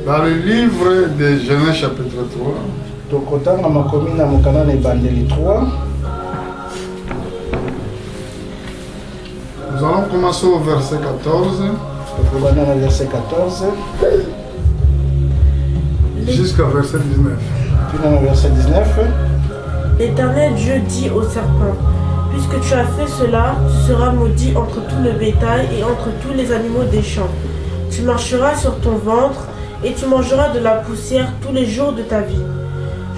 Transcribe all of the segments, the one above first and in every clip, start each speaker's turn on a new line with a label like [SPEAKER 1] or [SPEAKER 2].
[SPEAKER 1] Dans le livre de Genèse chapitre 3, nous allons commencer au verset 14 jusqu'à verset 19.
[SPEAKER 2] L'Éternel Dieu dit au serpent: puisque tu as fait cela, tu seras maudit entre tout le bétail et entre tous les animaux des champs. Tu marcheras sur ton ventre et tu mangeras de la poussière tous les jours de ta vie.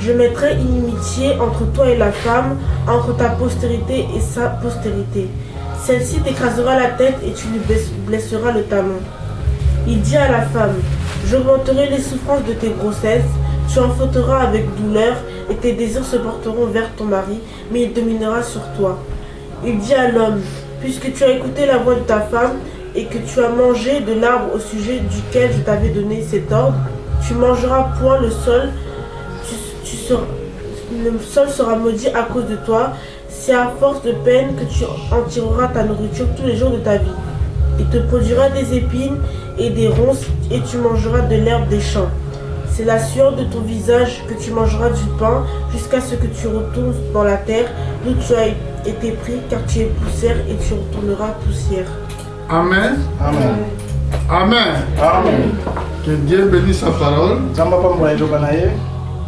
[SPEAKER 2] Je mettrai inimitié entre toi et la femme, entre ta postérité et sa postérité. Celle-ci t'écrasera la tête et tu lui blesseras le talon. Il dit à la femme: j'augmenterai les souffrances de tes grossesses, tu enfanteras avec douleur et tes désirs se porteront vers ton mari, mais il dominera sur toi. Il dit à l'homme: puisque tu as écouté la voix de ta femme et que tu as mangé de l'arbre au sujet duquel je t'avais donné cet ordre, tu mangeras point le sol, le sol sera maudit à cause de toi. C'est à force de peine que tu en tireras ta nourriture tous les jours de ta vie. Il te produira des épines et des ronces et tu mangeras de l'herbe des champs. C'est la sueur de ton visage que tu mangeras du pain jusqu'à ce que tu retournes dans la terre d'où tu as été pris, car tu es poussière et tu retourneras poussière.
[SPEAKER 1] Amen.
[SPEAKER 3] Amen.
[SPEAKER 1] Amen.
[SPEAKER 3] Amen.
[SPEAKER 1] Que Dieu bénisse sa parole.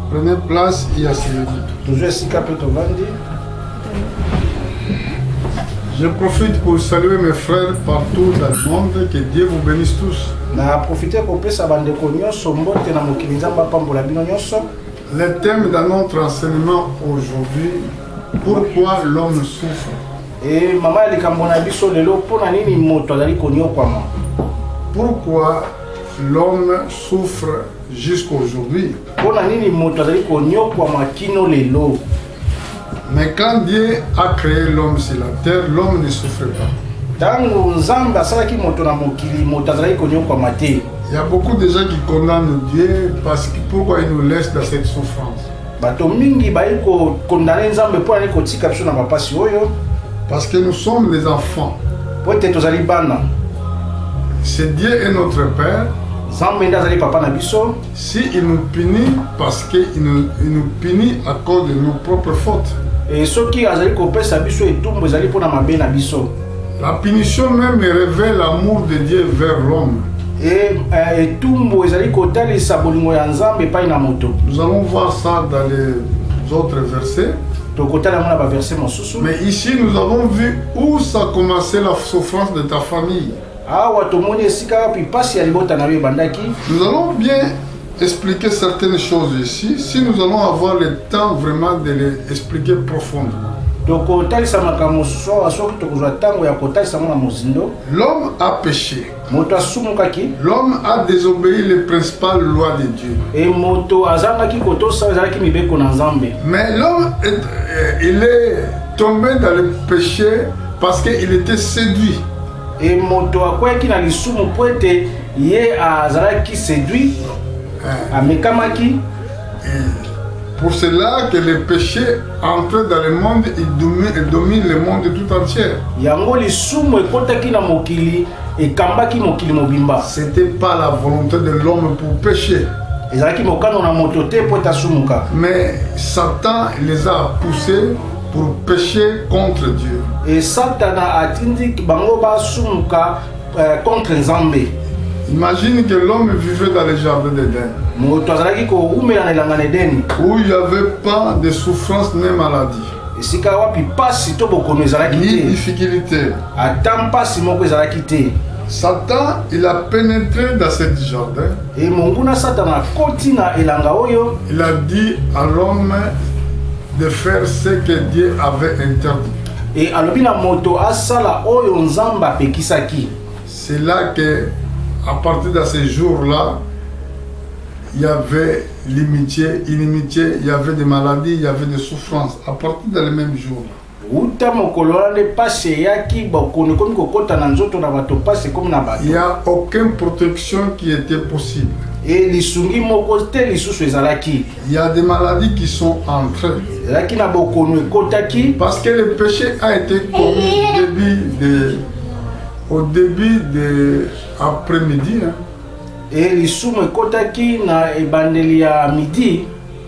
[SPEAKER 1] Prenez place et asseyez-vous. Je profite pour saluer mes frères partout dans le monde. Que Dieu vous bénisse tous. Le thème de notre enseignement aujourd'hui: pourquoi l'homme souffre. Pourquoi l'homme souffre jusqu'à aujourd'hui. Mais quand Dieu a créé l'homme sur la terre, l'homme ne souffrait pas. Il y a beaucoup de gens qui condamnent Dieu parce que pourquoi il nous laisse dans cette souffrance. Parce que nous sommes des enfants. C'est Dieu est notre Père. Si il nous punit, parce qu'il nous punit à cause de nos propres fautes. La punition même révèle l'amour de Dieu vers l'homme. Nous allons voir ça dans les autres versets. Mais ici nous avons vu où ça a commencé la souffrance de ta famille. Nous allons bien expliquer certaines choses ici, si nous allons avoir le temps vraiment de les expliquer profondément. L'homme a péché. L'homme a désobéi les principales lois de Dieu. Mais l'homme il est tombé dans le péché parce qu'il était séduit.
[SPEAKER 3] Et moto akweki na lisumu poete ye azalaki séduit amekamaki.
[SPEAKER 1] Pour cela que le péché entre dans le monde et domine le monde tout entier.
[SPEAKER 3] Yango lisumu ekotaki na mokili ekambaki mokili mobimba.
[SPEAKER 1] C'était pas la volonté de l'homme pour pécher.
[SPEAKER 3] Ezalaki mokano na moto te poeta sumuka.
[SPEAKER 1] Mais Satan les a poussés pour pécher contre Dieu.
[SPEAKER 3] Et Satana atindi bango ba sumuka contre Nzambe.
[SPEAKER 1] Imagine que l'homme vivait dans le jardin d'Éden,
[SPEAKER 3] où
[SPEAKER 1] il n'y avait pas de souffrance ni maladie, ni difficulté. Satan, il a pénétré dans ce jardin. Il a dit à l'homme de faire ce que Dieu avait interdit. C'est là que, à partir de ces jours-là, il y avait l'inimitié, il y avait des maladies, il y avait des souffrances. À partir de les mêmes jours. Il n'y a aucune protection qui était possible. Il y a des maladies qui sont entrées. Parce que le péché a été commis au début de l'après-midi.
[SPEAKER 3] Et lisumu ekotaki na ebandeli ya midi.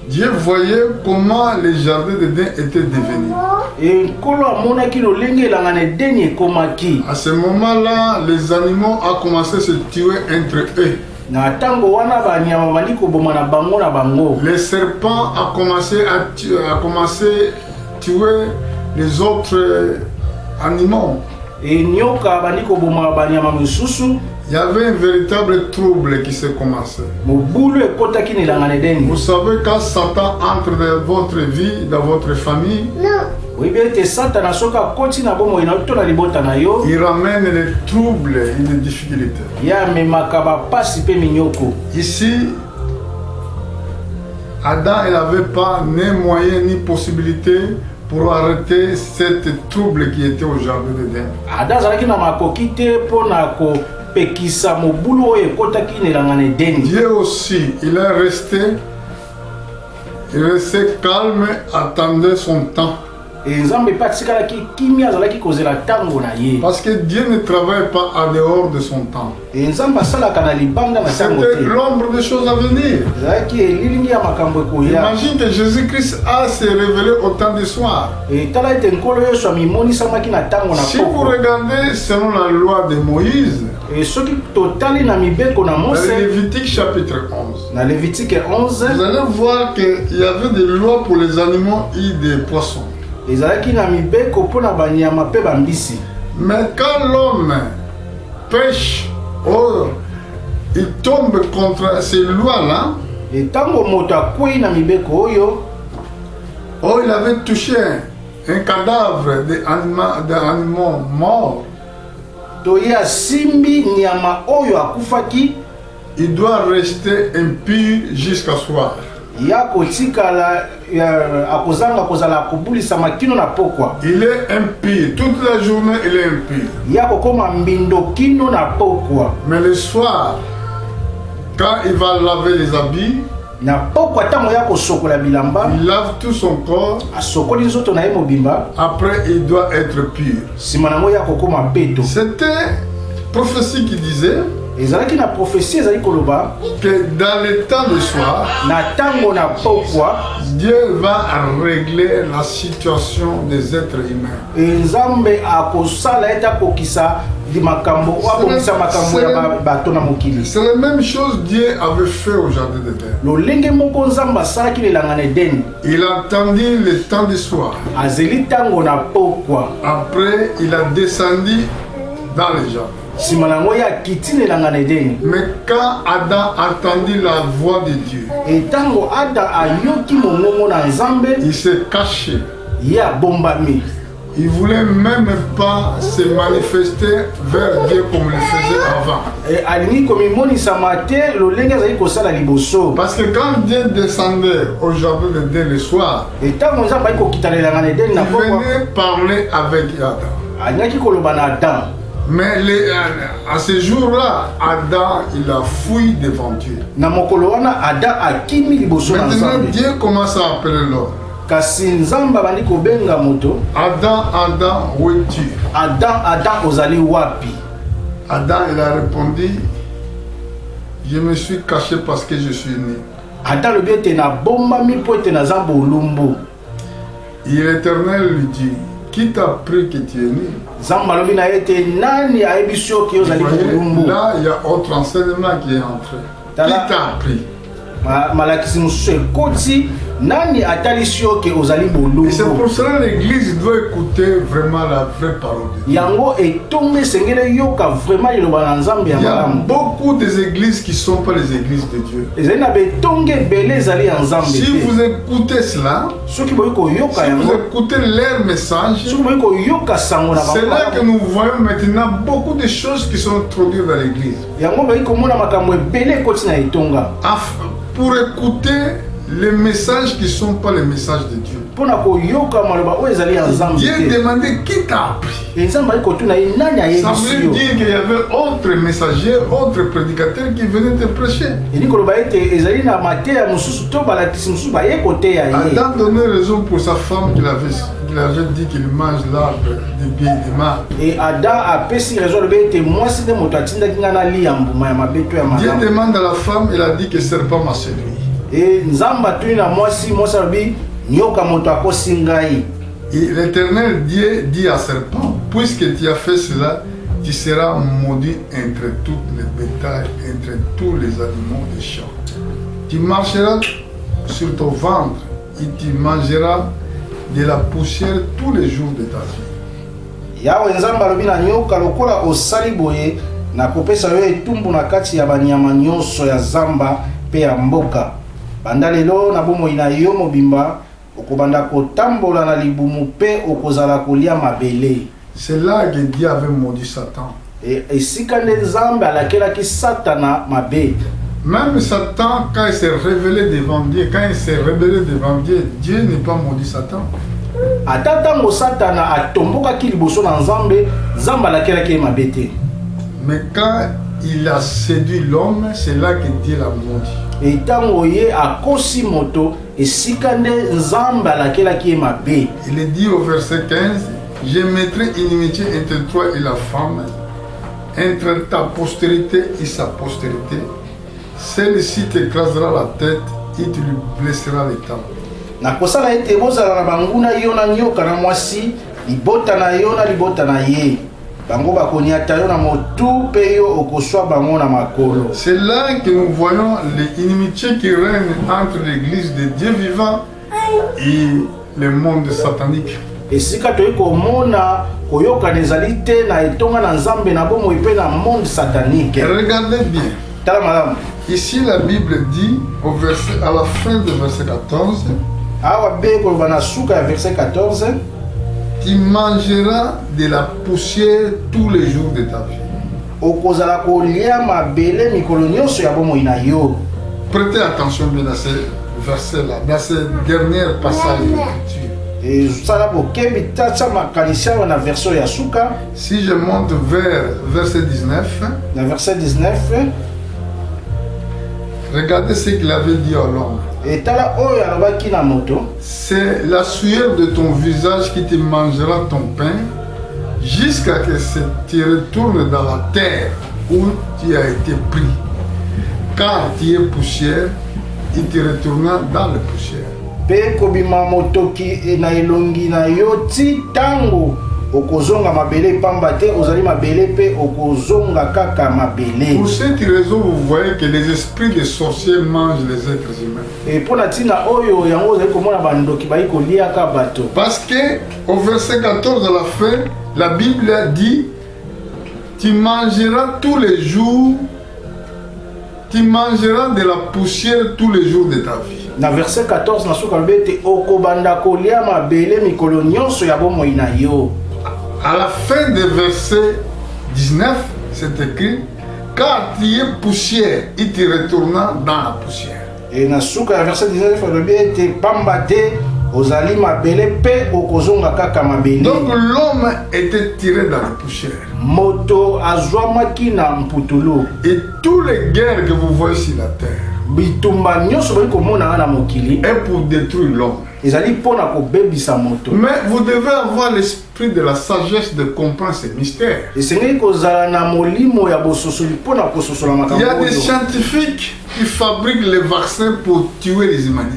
[SPEAKER 1] Dieu voyait comment les jardins d'Éden étaient devenus.
[SPEAKER 3] Et nkolo amonaki lolenge elanga na Edeni ekomaki.
[SPEAKER 1] À ce moment-là, les animaux ont commencé à se tuer entre eux.
[SPEAKER 3] Na tango wana banyama bali koboma na bango na bango.
[SPEAKER 1] Les serpents ont commencé à tuer les autres animaux.
[SPEAKER 3] Et nyoka bali koboma banyama misusu.
[SPEAKER 1] Il y avait un véritable trouble qui s'est commencé.
[SPEAKER 3] Mobulu ekotaki na elanga na Edeni.
[SPEAKER 1] Vous savez, quand Satan entre dans votre vie, dans votre famille,
[SPEAKER 3] Oui bien te Satan soka koti na bomo ina to na libota na yo.
[SPEAKER 1] il ramène les troubles et les difficultés.
[SPEAKER 3] Ya memaka ba pasi pe minyoko.
[SPEAKER 1] Ici, Adam n'avait pas ni moyen ni possibilité pour arrêter cette trouble qui était au jardin d'Éden.
[SPEAKER 3] Adam zalaki na makoki te pona ko pekisa mobulu oyo ekotaki na elanga na Edeni.
[SPEAKER 1] Dieu aussi, il est resté calme, attendait son temps.
[SPEAKER 3] Et Nzambe pa tikalaki kimia azalaki kozela tango na ye.
[SPEAKER 1] Parce que Dieu ne travaille pas en dehors de son temps.
[SPEAKER 3] Et Nzambe asalaka na libanga na tango
[SPEAKER 1] C'était
[SPEAKER 3] te.
[SPEAKER 1] l'ombre des choses à venir.
[SPEAKER 3] Ezalaki elilingi ya makambo ekoya.
[SPEAKER 1] Imagine que Jésus-Christ a se révélé au temps du soir.
[SPEAKER 3] Et tala ete nkolo Yesu amimonisamaki na tango na
[SPEAKER 1] Si vous
[SPEAKER 3] poko.
[SPEAKER 1] regardez selon la loi de Moïse,
[SPEAKER 3] Et soki totali na mibeko na
[SPEAKER 1] dans
[SPEAKER 3] Mose
[SPEAKER 1] Lévitique chapitre 11,
[SPEAKER 3] na Lévitique 11
[SPEAKER 1] vous allez voir qu'il y avait des lois pour les animaux et des poissons.
[SPEAKER 3] ezalaki na mibeko mpona banyama mpe bambisi.
[SPEAKER 1] Mais quand l'homme pêche, il tombe contre ces lois-là,
[SPEAKER 3] Etango moto akwei na mibeko oyo,
[SPEAKER 1] il avait touché un cadavre d'animaux morts.
[SPEAKER 3] to ye asimbi nyama oyo akufaki,
[SPEAKER 1] Il doit rester impur jusqu'à soir.
[SPEAKER 3] ya kotikala akozanga kozala kobulisama kino na pokwa.
[SPEAKER 1] Il est impur. Toute la journée, il est impur.
[SPEAKER 3] Ya kokoma mbindo kino na pokwa.
[SPEAKER 1] Mais le soir, quand il va laver les habits,
[SPEAKER 3] Na pokwa tango ya kosokola bilamba,
[SPEAKER 1] il lave tout son corps.
[SPEAKER 3] asokoli nzoto na ye mobimba,
[SPEAKER 1] Après, il doit être pur.
[SPEAKER 3] nsima nango ya kokoma peto.
[SPEAKER 1] C'était prophétie qui disait
[SPEAKER 3] Ezalaki na prophétie ezali koloba,
[SPEAKER 1] que dans le temps du soir,
[SPEAKER 3] na tango na pokwa,
[SPEAKER 1] Dieu va régler la situation des êtres humains.
[SPEAKER 3] Nzambe akosala ete akokisa makambo akokisa makambo ya bato na mokili.
[SPEAKER 1] C'est la même chose Dieu avait fait au jardin d'Éden.
[SPEAKER 3] Lolenge moko Nzambe asalaki lelanga na Edeni.
[SPEAKER 1] Il attendit le temps du soir.
[SPEAKER 3] Azeli tango na pokwa.
[SPEAKER 1] Après, il a descendu dans les jardins.
[SPEAKER 3] Nsima nango ya kiti na elanga na Edeni.
[SPEAKER 1] Mais quand Adam attendit la voix de Dieu,
[SPEAKER 3] Etango Ada ayoki mongongo na Nzambe,
[SPEAKER 1] il s'est caché.
[SPEAKER 3] ya bombami.
[SPEAKER 1] Il ne voulait même pas se manifester vers Dieu comme il le faisait avant.
[SPEAKER 3] Alingi komimonisama te lolenge azali kosala liboso.
[SPEAKER 1] Parce que quand Dieu descendait au jardin d'Éden le soir,
[SPEAKER 3] Etango Nzambe ayaki kokita na elanga na Edeni na
[SPEAKER 1] il
[SPEAKER 3] pokwa,
[SPEAKER 1] venait parler avec Adam.
[SPEAKER 3] alingaki koloba na Adam.
[SPEAKER 1] Mais à ce jour-là, Adam, il a fui devant Dieu.
[SPEAKER 3] Na mokolo wana Adam akimi liboso na
[SPEAKER 1] Maintenant,
[SPEAKER 3] Nzambe.
[SPEAKER 1] Dieu commence à appeler l'homme.
[SPEAKER 3] Kasi Nzambe abandi kobenga moto.
[SPEAKER 1] Adam, Adam, où es-tu?
[SPEAKER 3] Adam ozali wapi?
[SPEAKER 1] Adam, il a répondu, je me suis caché parce que je suis né.
[SPEAKER 3] Adam lobi ete na bombami mpo ete naza bolumbu.
[SPEAKER 1] Et l'Éternel lui dit, qui t'a appris que tu es né?
[SPEAKER 3] Nzambe alobi na ye ete nani ayebi soki
[SPEAKER 1] Vous
[SPEAKER 3] ozali
[SPEAKER 1] voyez,
[SPEAKER 3] bolumbu.
[SPEAKER 1] là, il y a autre enseignement qui est entré. Qui t'a appris?
[SPEAKER 3] Malakisi mosusu ekoti nani atali soki ozali
[SPEAKER 1] Et c'est
[SPEAKER 3] bolumbu.
[SPEAKER 1] pour cela que l'Église doit écouter vraiment la vraie parole de Dieu.
[SPEAKER 3] Yango etongo esengeli yoka vraiment liloba na Nzambe ya
[SPEAKER 1] Il y a
[SPEAKER 3] malamu.
[SPEAKER 1] beaucoup des églises qui ne sont pas les églises de Dieu.
[SPEAKER 3] Ezali na betongo ebele ezali ya Nzambe
[SPEAKER 1] Si
[SPEAKER 3] te.
[SPEAKER 1] vous écoutez cela,
[SPEAKER 3] Soki boyi koyoka
[SPEAKER 1] si vous
[SPEAKER 3] yango,
[SPEAKER 1] écoutez leur message,
[SPEAKER 3] soki boyi koyoka sango na
[SPEAKER 1] c'est là que
[SPEAKER 3] bango.
[SPEAKER 1] nous voyons maintenant beaucoup de choses qui sont introduites dans l'église.
[SPEAKER 3] Yango boyi komona makambo ebele ekoti na etonga.
[SPEAKER 1] Pour écouter les messages qui ne sont pas les messages de Dieu.
[SPEAKER 3] Pona koyoka maloba oyo ezali ya Nzambe
[SPEAKER 1] Dieu
[SPEAKER 3] te.
[SPEAKER 1] demandait qui t'a appris.
[SPEAKER 3] Et Nzambe ali kotuna ye nani
[SPEAKER 1] Ça
[SPEAKER 3] ayebisi
[SPEAKER 1] veut
[SPEAKER 3] yo.
[SPEAKER 1] dire qu'il y avait autres messagers, autres prédicateurs qui venaient te prêcher.
[SPEAKER 3] Eli koloba ete ezali na mateya mosusu to balakisi mosusu baye koteya ye.
[SPEAKER 1] Adam donnait raison pour sa femme il avait dit qu'il mange l'arbre du bien et du mal.
[SPEAKER 3] Et Adam a pesi raison de te moi si de moto atinda kingana liya mbuma ya mabeto ya
[SPEAKER 1] Dieu
[SPEAKER 3] malamu.
[SPEAKER 1] demande à la femme, il a dit que le serpent m'a séduit.
[SPEAKER 3] Et nzamba tuni na moi si bi nyoka moto akosi ngai.
[SPEAKER 1] Et l'Éternel Dieu dit à serpent, puisque tu as fait cela, tu seras maudit entre tous les bétails, entre tous les animaux des champs. Tu marcheras sur ton ventre et tu mangeras de la poussière tous les jours de ta vie.
[SPEAKER 3] Yawe nzamba lobi na nyoka lokola osali boye na kopesa yo etumbu na kati ya banyama nyonso ya zamba pe ya mboka. Banda lelo na bomoi na yo mobimba okobanda kotambola na libumu pe okozala kolia mabele.
[SPEAKER 1] C'est là que Dieu avait maudit Satan.
[SPEAKER 3] Et esika nde nzambe alakelaki satana mabe.
[SPEAKER 1] Même Satan, quand il s'est révélé devant Dieu, quand il s'est rebellé devant Dieu, Dieu n'est pas maudit Satan.
[SPEAKER 3] Ata ntango satana atombokaki liboso na nzambe, nzambe alakelaki ye mabe te.
[SPEAKER 1] Mais quand il a séduit l'homme, c'est là que Dieu l'a maudit.
[SPEAKER 3] Et ntango ye akosi moto, esika nde nzambe alakelaki ye mabe.
[SPEAKER 1] Il est dit au verset 15, je mettrai inimitié entre toi et la femme, entre ta postérité et sa postérité. Celle-ci t'écrasera la tête et tu lui blesseras les tempes.
[SPEAKER 3] Nakosala ete bozala na banguna yo na nyoka na mwasi, libota na yo na libota na ye. Bango bakoniata yo na motu pe yo okoswa bango na makolo.
[SPEAKER 1] C'est là que nous voyons l'inimitié qui règne entre l'église de Dieu vivant et le monde satanique.
[SPEAKER 3] Esika toyi komona koyoka nezali te na etonga na nzambe na bomo ipe na monde satanique.
[SPEAKER 1] Regardez bien.
[SPEAKER 3] Tala malamu.
[SPEAKER 1] Ici la Bible dit au verset, à la fin du verset 14,
[SPEAKER 3] Awa be ko bana suka ya verset 14,
[SPEAKER 1] tu mangeras de la poussière tous les jours de ta vie.
[SPEAKER 3] okozala kolia mabele mikolo nyonso ya bomo ina yo.
[SPEAKER 1] Prêtez attention bien à ces versets-là, dans ces derniers passages de l'écriture.
[SPEAKER 3] Et sala bokebi tatsa makanisia na version ya suka.
[SPEAKER 1] Si je monte vers verset 19,
[SPEAKER 3] Na verset 19,
[SPEAKER 1] regardez ce qu'il avait dit à l'homme.
[SPEAKER 3] et tala oyo alobaki na moto.
[SPEAKER 1] C'est la sueur de ton visage qui te mangera ton pain jusqu'à ce que tu retournes dans la terre où tu as été pris. Car tu es poussière, et tu retourneras dans la poussière.
[SPEAKER 3] Pe kobima motoki na elongi na yo ti tango okozonga mabele pamba te ozali mabele pe okozonga kaka mabele.
[SPEAKER 1] Pour cette raison, vous voyez que les esprits des sorciers mangent les êtres humains.
[SPEAKER 3] Et pour la tina oyo yango ozali komona bandoki bai koliaka bato.
[SPEAKER 1] Parce que au verset 14 à la fin, la Bible dit, tu mangeras tous les jours, tu mangeras de la poussière tous les jours de ta vie.
[SPEAKER 3] Na verset 14 na suka bete okobanda kolia mabele mikolo nyonso ya bomo ina yo.
[SPEAKER 1] À la fin du verset 19, c'est écrit, car tu es poussière et tu retourneras dans la poussière.
[SPEAKER 3] Et na suka ya verset 19 bete pamba te ozali mabele pe okozonga kaka mabele.
[SPEAKER 1] Donc l'homme était tiré dans la poussière.
[SPEAKER 3] Moto azwamaki na mputulu.
[SPEAKER 1] Et toutes les guerres que vous voyez sur la terre
[SPEAKER 3] Bitumba nyonso bali komona na mokili
[SPEAKER 1] est pour détruire l'homme.
[SPEAKER 3] ezali pona kobebisa moto.
[SPEAKER 1] Mais vous devez avoir l'esprit de la sagesse de comprendre ces mystères.
[SPEAKER 3] Esengeli kozala na molimo ya bososoli pona kososola
[SPEAKER 1] Il y
[SPEAKER 3] makambo
[SPEAKER 1] a des
[SPEAKER 3] oyo.
[SPEAKER 1] scientifiques qui fabriquent les vaccins pour tuer les humains.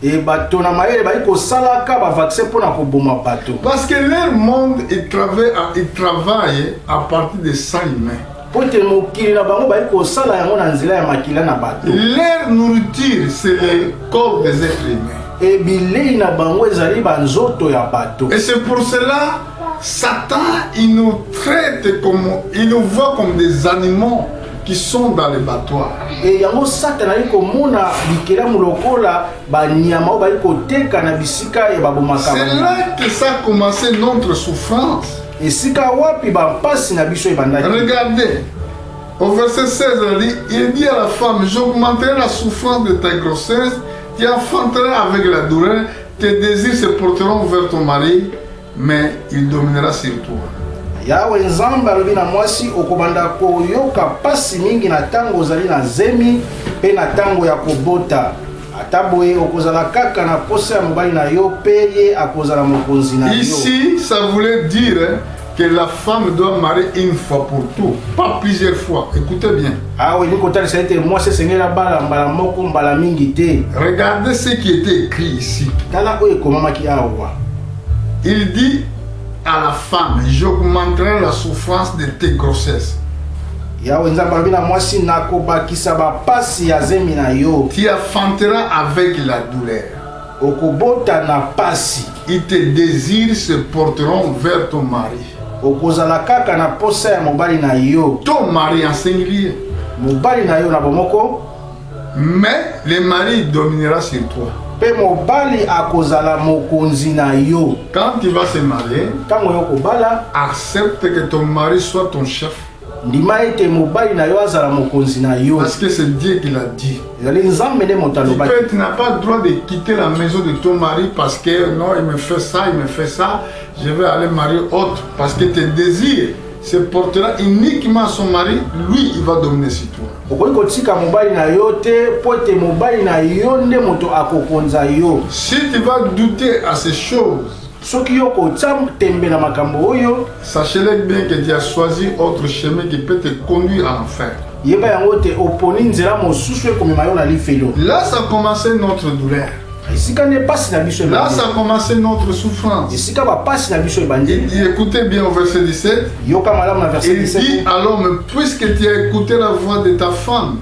[SPEAKER 3] Et bato na mayele bali kosalaka ba vaccin pona koboma bato.
[SPEAKER 1] Parce que leur monde, ils travaillent à partir des sang humains.
[SPEAKER 3] Pote mokili na bango bali kosala yango na nzela ya makila na bato.
[SPEAKER 1] Leur nourriture, c'est le corps des êtres humains.
[SPEAKER 3] Et bilei na bango ezali banzoto ya bato.
[SPEAKER 1] Et c'est pour cela, Satan, il nous traite comme, il nous voit comme des animaux qui sont dans les battoirs.
[SPEAKER 3] Et yango satana ali komona bikela mulokola banyama o bali koteka na bisika ya babomaka.
[SPEAKER 1] C'est là que ça a commencé notre souffrance.
[SPEAKER 3] Esika wapi bampasi na biso ebandaki.
[SPEAKER 1] Regardez, au verset 16, il dit à la femme, j'augmenterai la souffrance de ta grossesse, tu enfanteras avec la douleur, tes désirs se porteront vers ton mari, mais il dominera sur toi.
[SPEAKER 3] Yawe nzambe alobi na mwasi okobanda koyoka pasi mingi na tango ozali na zemi pe na tango ya kobota Ataboye okozala kaka na posa ya mobali na yo peye akozala mokonzi na yo.
[SPEAKER 1] Ici, ça voulait dire que la femme doit marier une fois pour tout, pas plusieurs fois. Écoutez bien.
[SPEAKER 3] Ah oui, ça a été moi c'est sengela bala mbala moko mbala mingi te.
[SPEAKER 1] Regardez ce qui était écrit ici.
[SPEAKER 3] Tala oye komama ki awa.
[SPEAKER 1] Il dit à la femme, j'augmenterai la souffrance de tes grossesses.
[SPEAKER 3] Yawe nzamba bina mwasi nakobakisa bapasi ya zemi na yo.
[SPEAKER 1] Tu enfanteras avec la douleur.
[SPEAKER 3] Okobota na pasi.
[SPEAKER 1] Et tes désirs se porteront vers ton mari.
[SPEAKER 3] Okozala kaka na posa ya mobali na yo.
[SPEAKER 1] Ton mari en singulier.
[SPEAKER 3] Mobali na yo na bomoko.
[SPEAKER 1] Mais le mari dominera sur toi.
[SPEAKER 3] Pe mobali akozala mokonzi na yo.
[SPEAKER 1] Quand tu vas se marier,
[SPEAKER 3] tango yo kobala,
[SPEAKER 1] accepte que ton mari soit ton chef.
[SPEAKER 3] Ndima ete mobali na yo azala mokonzi na yo.
[SPEAKER 1] Parce que c'est Dieu qui l'a dit. Tu n'as pas le droit de quitter la maison de ton mari parce que non, il me fait ça, je vais aller marier autre. Parce que tes désirs se portera uniquement à son mari, lui il va dominer sur toi. Si tu vas douter à ces choses, sachez-le bien que tu as choisi autre chemin qui peut te conduire à l'enfer. Là, ça a commencé notre douleur. Là, ça a commencé notre souffrance. Il dit, écoutez bien au verset 17. Il dit à l'homme, puisque tu as écouté la voix de ta femme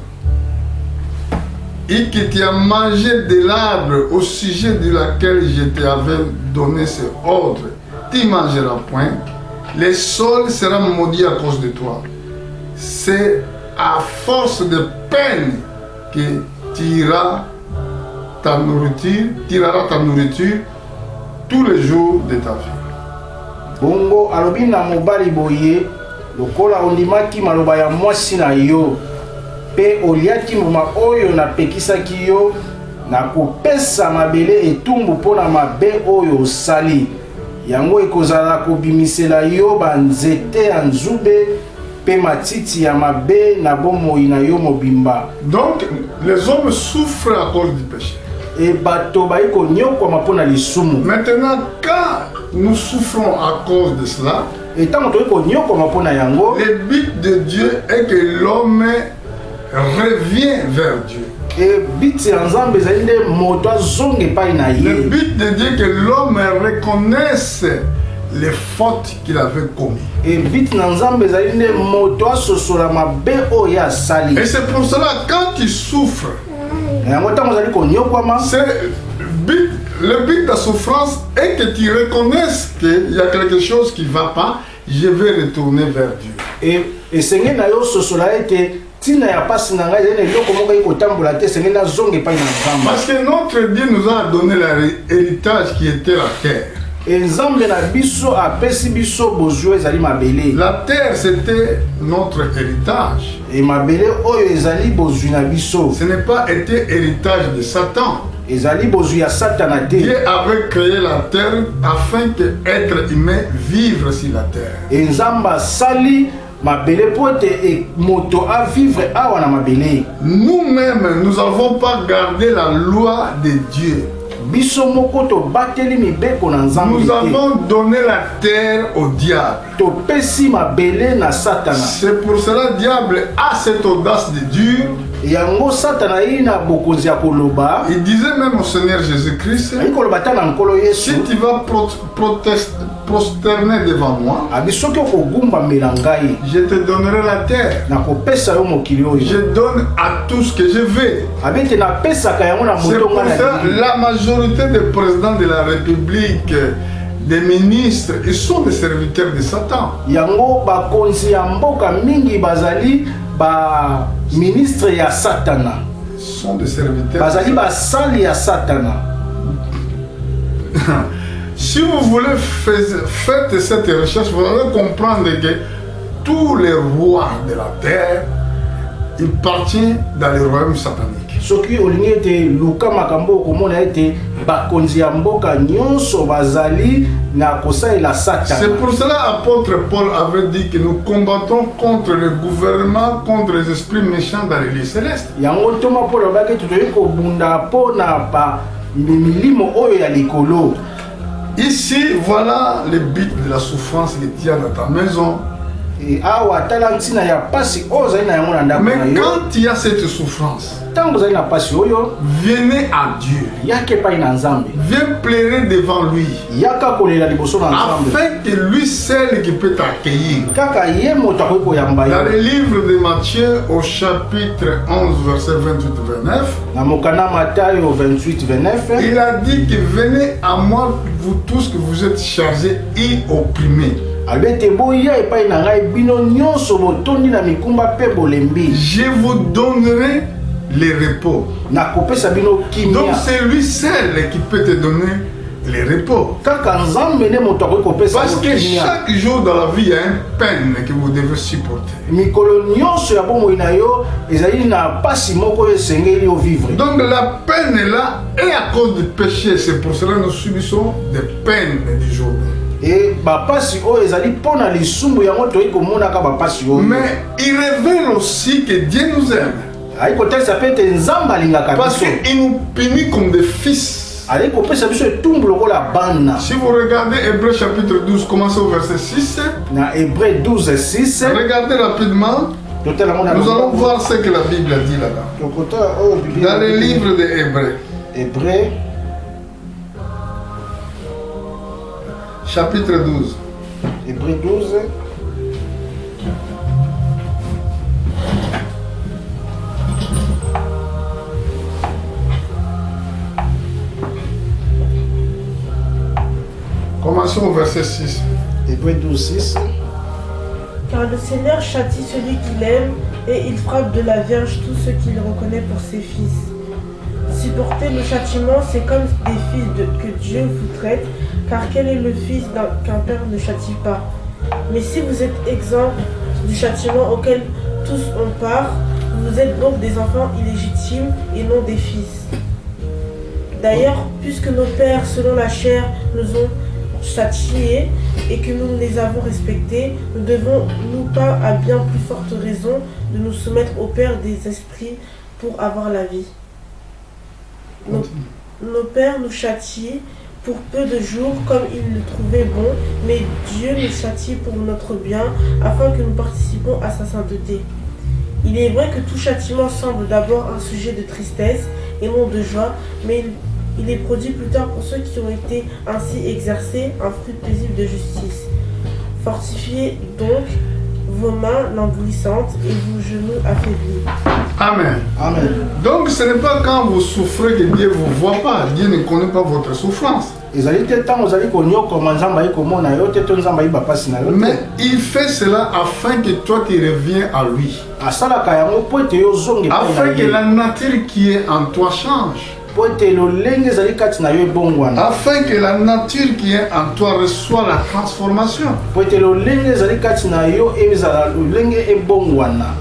[SPEAKER 1] et que tu as mangé de l'arbre au sujet de laquelle je t'avais donné ce ordre, tu ne mangeras point. Le sol sera maudit à cause de toi. C'est à force de peine que tu iras ta nourriture, tirera ta nourriture tous les jours de ta vie.
[SPEAKER 3] Bongo alobina mobali boye lokola ondimaki maloba ya mwasi na yo pe oliaki moma oyo na pekisaki yo na kopesa mabele etumbu pona mabe oyo osali yango ekozala kobimisela yo banzete ya nzube pe matiti ya mabe na bomoi na yo mobimba.
[SPEAKER 1] Donc les hommes souffrent à cause du péché.
[SPEAKER 3] Maintenant,
[SPEAKER 1] quand nous souffrons à cause de cela, le but de Dieu est que l'homme revient vers Dieu. Le but de Dieu est que l'homme reconnaisse les fautes qu'il avait commises. Et c'est pour cela quand tu souffres, le but de la souffrance est que tu reconnaisses qu'il y a quelque chose qui ne va pas, je vais retourner vers Dieu. Parce que notre Dieu nous a donné l'héritage qui était la terre. La terre c'était notre héritage. Ce n'est pas été héritage de Satan. Dieu avait créé la terre afin que l'être humain vive sur la terre. Nous-mêmes, nous n'avons pas gardé la loi de Dieu. Nous avons donné la terre au diable. C'est pour cela que le diable a cette audace de dire. Il disait même au Seigneur Jésus-Christ, si tu vas prosterner devant moi, je te donnerai la terre. Je donne à tout ce que je veux. C'est pour ça que la majorité des présidents de la République, des ministres, ils sont des serviteurs de Satan.
[SPEAKER 3] Ministre ya Satana
[SPEAKER 1] sont des serviteurs.
[SPEAKER 3] Bazali basali ya Satana.
[SPEAKER 1] Si vous voulez faire cette recherche, vous allez comprendre que tous les rois de la terre, ils partent dans le royaume satanique.
[SPEAKER 3] soki olingi ete luka makambo okomona ete bakonzi ya mboka nyonso bazali na kosalela Satan.
[SPEAKER 1] C'est pour cela apôtre Paul avait dit que nous combattons contre le gouvernement, contre les esprits méchants dans les lieux célestes.
[SPEAKER 3] Yango toma Paul abaki tutoyi kobunda pona pa milimo oyo ya likolo.
[SPEAKER 1] Ici, voilà le but de la souffrance que tu as dans ta maison.
[SPEAKER 3] Et awa talantina ya pasi ozali na yango na ndako na
[SPEAKER 1] Mais
[SPEAKER 3] yo.
[SPEAKER 1] quand il y a cette souffrance,
[SPEAKER 3] Tango ozali na pasi oyo,
[SPEAKER 1] venez à Dieu.
[SPEAKER 3] yake pa ina Nzambe.
[SPEAKER 1] Viens pleurer devant lui.
[SPEAKER 3] Yaka kolela liboso na Nzambe.
[SPEAKER 1] Afin que lui seul qui peut t'accueillir.
[SPEAKER 3] Kaka ye moto akoki koyamba
[SPEAKER 1] Dans
[SPEAKER 3] yo.
[SPEAKER 1] le livre de Matthieu au chapitre 11 verset 28-29,
[SPEAKER 3] Na mokana Matayo 28-29,
[SPEAKER 1] il a dit que venez à moi vous tous que vous êtes chargés et opprimés.
[SPEAKER 3] albete boya epai na ngai bino nyonso botondi na mikumba pe bolembi.
[SPEAKER 1] Je vous donnerai le repos.
[SPEAKER 3] Na kopesa bino
[SPEAKER 1] Donc
[SPEAKER 3] kimia.
[SPEAKER 1] c'est lui seul qui peut te donner le repos.
[SPEAKER 3] Kaka Nzambe ne moto akoki kopesa
[SPEAKER 1] Parce que
[SPEAKER 3] kimia.
[SPEAKER 1] chaque jour dans la vie, il y a une peine que vous devez supporter.
[SPEAKER 3] Mikolo nyonso ya bomoi na yo ezali na pasi moko esengeli ovivre.
[SPEAKER 1] Donc la peine est là et à cause du péché, c'est pour cela que nous subissons des peines du jour.
[SPEAKER 3] Et bapasi oyo ezali mpona lisumu yango toyi komonaka bapasi oyo.
[SPEAKER 1] Mais il révèle aussi que Dieu nous aime.
[SPEAKER 3] Ayi kotalisa pe ete Nzambe alingaka
[SPEAKER 1] Parce
[SPEAKER 3] biso.
[SPEAKER 1] qu'il nous punit comme des fils.
[SPEAKER 3] Ali kopesa biso etumbu lokola bana.
[SPEAKER 1] Si vous regardez Hébreux chapitre 12, commencez au verset 6.
[SPEAKER 3] Na Hébreux 12:6.
[SPEAKER 1] Regardez rapidement. Nous allons voir ce que la Bible a dit là-bas. Dans le livre des Hébreux.
[SPEAKER 3] Hébreux
[SPEAKER 1] chapitre 12.
[SPEAKER 3] Hébreux 12.
[SPEAKER 1] Commençons au verset 6.
[SPEAKER 3] Hébreux 12:6.
[SPEAKER 2] Car le Seigneur châtie celui qu'il aime et il frappe de la Vierge tous ceux qu'il reconnaît pour ses fils. Supporter le châtiment, c'est comme des fils que Dieu vous traite, car quel est le fils qu'un père ne châtie pas? Mais si vous êtes exempt du châtiment auquel tous ont part, vous êtes donc des enfants illégitimes et non des fils. D'ailleurs, puisque nos pères, selon la chair, nous ont châtiés et que nous les avons respectés, nous devons, nous pas à bien plus forte raison, de nous soumettre au Père des esprits pour avoir la vie. Nos pères nous châtient pour peu de jours comme ils le trouvaient bon, mais Dieu nous châtie pour notre bien, afin que nous participons à sa sainteté. Il est vrai que tout châtiment semble d'abord un sujet de tristesse et non de joie, mais il est produit plus tard pour ceux qui ont été ainsi exercés un fruit paisible de justice. Fortifiez donc vos mains languissantes et vos genoux affaiblis.
[SPEAKER 1] Amen.
[SPEAKER 3] Amen.
[SPEAKER 1] Donc ce n'est pas quand vous souffrez que Dieu ne vous voit pas. Dieu ne connaît pas votre souffrance. Mais il fait cela afin que toi tu reviens à lui. Afin que la nature qui est en toi change. Afin que la nature qui est en toi reçoit la transformation.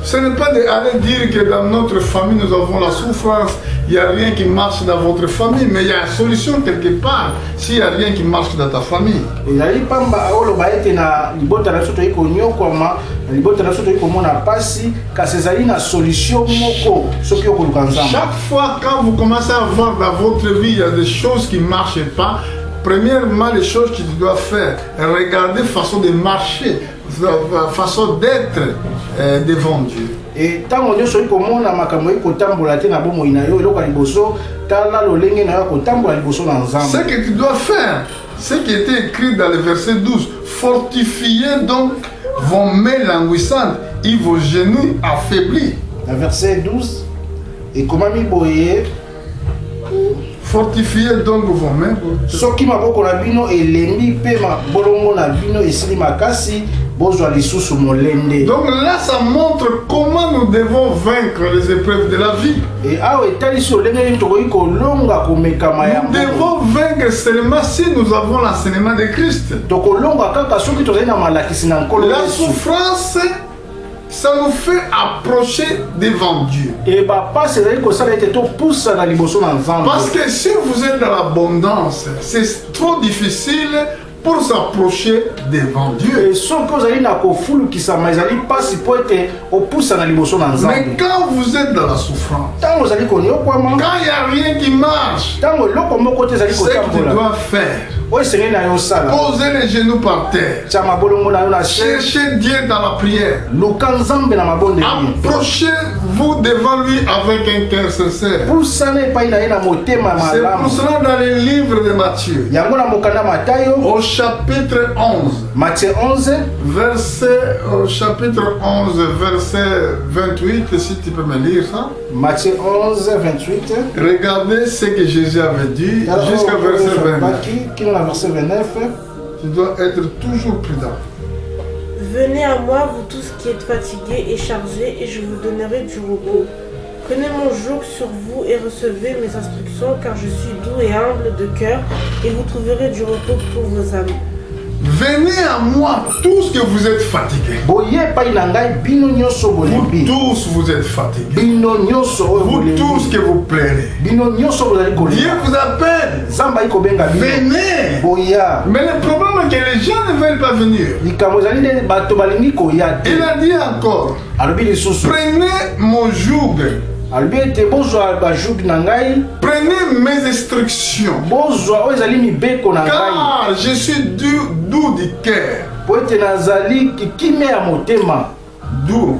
[SPEAKER 1] Ce n'est pas d'aller dire que dans notre famille nous avons la souffrance, il n'y a rien qui marche dans votre famille, mais il y a une solution quelque part s'il n'y a rien qui marche dans ta famille. Chaque fois quand vous commencez à voir dans votre vie, il y a des choses qui ne marchent pas. Premièrement, les choses que tu dois faire, regarder façon de marcher, façon d'être devant Dieu.
[SPEAKER 3] Et tant que nous komona makambo ekotambola te na bomoi na yo eloko liboso tala lolenge na yo kotambola liboso na Nzambe.
[SPEAKER 1] Ce que tu dois faire, ce qui était écrit dans le verset 12, fortifiez donc vos mains languissantes et vos genoux affaiblis.
[SPEAKER 3] Le verset 12 et comment mi boye
[SPEAKER 1] fortifiez donc vos mains.
[SPEAKER 3] Soki maboko na bino elembi pe ma bolongo na bino esili makasi. Donc
[SPEAKER 1] là, ça montre comment nous devons vaincre les épreuves de la vie. Nous devons vaincre seulement si nous avons l'enseignement de Christ. La souffrance, ça nous fait approcher devant Dieu.
[SPEAKER 3] Et bah passe ezali ko sala ete to pousse na liboso na nzambe.
[SPEAKER 1] Parce que si vous êtes dans l'abondance, c'est trop difficile pour s'approcher devant Dieu.
[SPEAKER 3] Et son que ezali na kofulu kisama ezali passe po ete o pousse na liboso na nzambe.
[SPEAKER 1] Mais quand vous êtes dans la souffrance,
[SPEAKER 3] Tango ezali ko nyokwama.
[SPEAKER 1] quand il n'y a rien qui marche,
[SPEAKER 3] Tango loko moko te ezali ko
[SPEAKER 1] ce que tu
[SPEAKER 3] tambola.
[SPEAKER 1] dois faire,
[SPEAKER 3] O esengeli na yo sala.
[SPEAKER 1] poser les genoux par terre,
[SPEAKER 3] Tia mabolongo na yo na se.
[SPEAKER 1] chercher Dieu dans la prière,
[SPEAKER 3] Luka nzambe na mabonde.
[SPEAKER 1] approchez-vous devant lui avec un cœur sincère.
[SPEAKER 3] Poussana epai na ye na motema
[SPEAKER 1] C'est
[SPEAKER 3] malamu.
[SPEAKER 1] pour cela dans le livre de Matthieu,
[SPEAKER 3] Yango na mokanda Matayo,
[SPEAKER 1] au chapitre 11,
[SPEAKER 3] Matthieu 11,
[SPEAKER 1] au chapitre 11, verset 28, si tu peux me lire ça.
[SPEAKER 3] Matthieu 11, 28.
[SPEAKER 1] Regardez ce que Jésus avait dit jusqu'à verset 29.
[SPEAKER 3] Qui est dans le verset 29.
[SPEAKER 1] Tu dois être toujours prudent.
[SPEAKER 2] Venez à moi, vous tous qui êtes fatigués et chargés, et je vous donnerai du repos. Prenez mon joug sur vous et recevez mes instructions, car je suis doux et humble de cœur, et vous trouverez du repos pour vos âmes.
[SPEAKER 1] Venez à moi, tous que vous êtes fatigués.
[SPEAKER 3] Boye epai na ngai bino nyonso
[SPEAKER 1] Vous
[SPEAKER 3] bolembi.
[SPEAKER 1] tous, vous êtes fatigués.
[SPEAKER 3] Bino nyonso oyo
[SPEAKER 1] Vous
[SPEAKER 3] bolembi.
[SPEAKER 1] tous que vous pleurez.
[SPEAKER 3] Bino nyonso bozali
[SPEAKER 1] Dieu
[SPEAKER 3] kolela.
[SPEAKER 1] vous appelle.
[SPEAKER 3] Nzambe ayi kobenga bino.
[SPEAKER 1] Venez.
[SPEAKER 3] Boya.
[SPEAKER 1] Mais le problème est que les gens ne veulent pas venir.
[SPEAKER 3] Likambo ezali nde bato balingi koya te.
[SPEAKER 1] Il a dit encore,
[SPEAKER 3] Alobi lisusu.
[SPEAKER 1] prenez mon joug,
[SPEAKER 3] Alobi ete bozwa bajugi na ngai.
[SPEAKER 1] prenez mes instructions,
[SPEAKER 3] Bozwa oyo ezali mibeko na ngai.
[SPEAKER 1] car je suis doux du cœur.
[SPEAKER 3] Po ete nazali kikime ya motema.
[SPEAKER 1] Doux,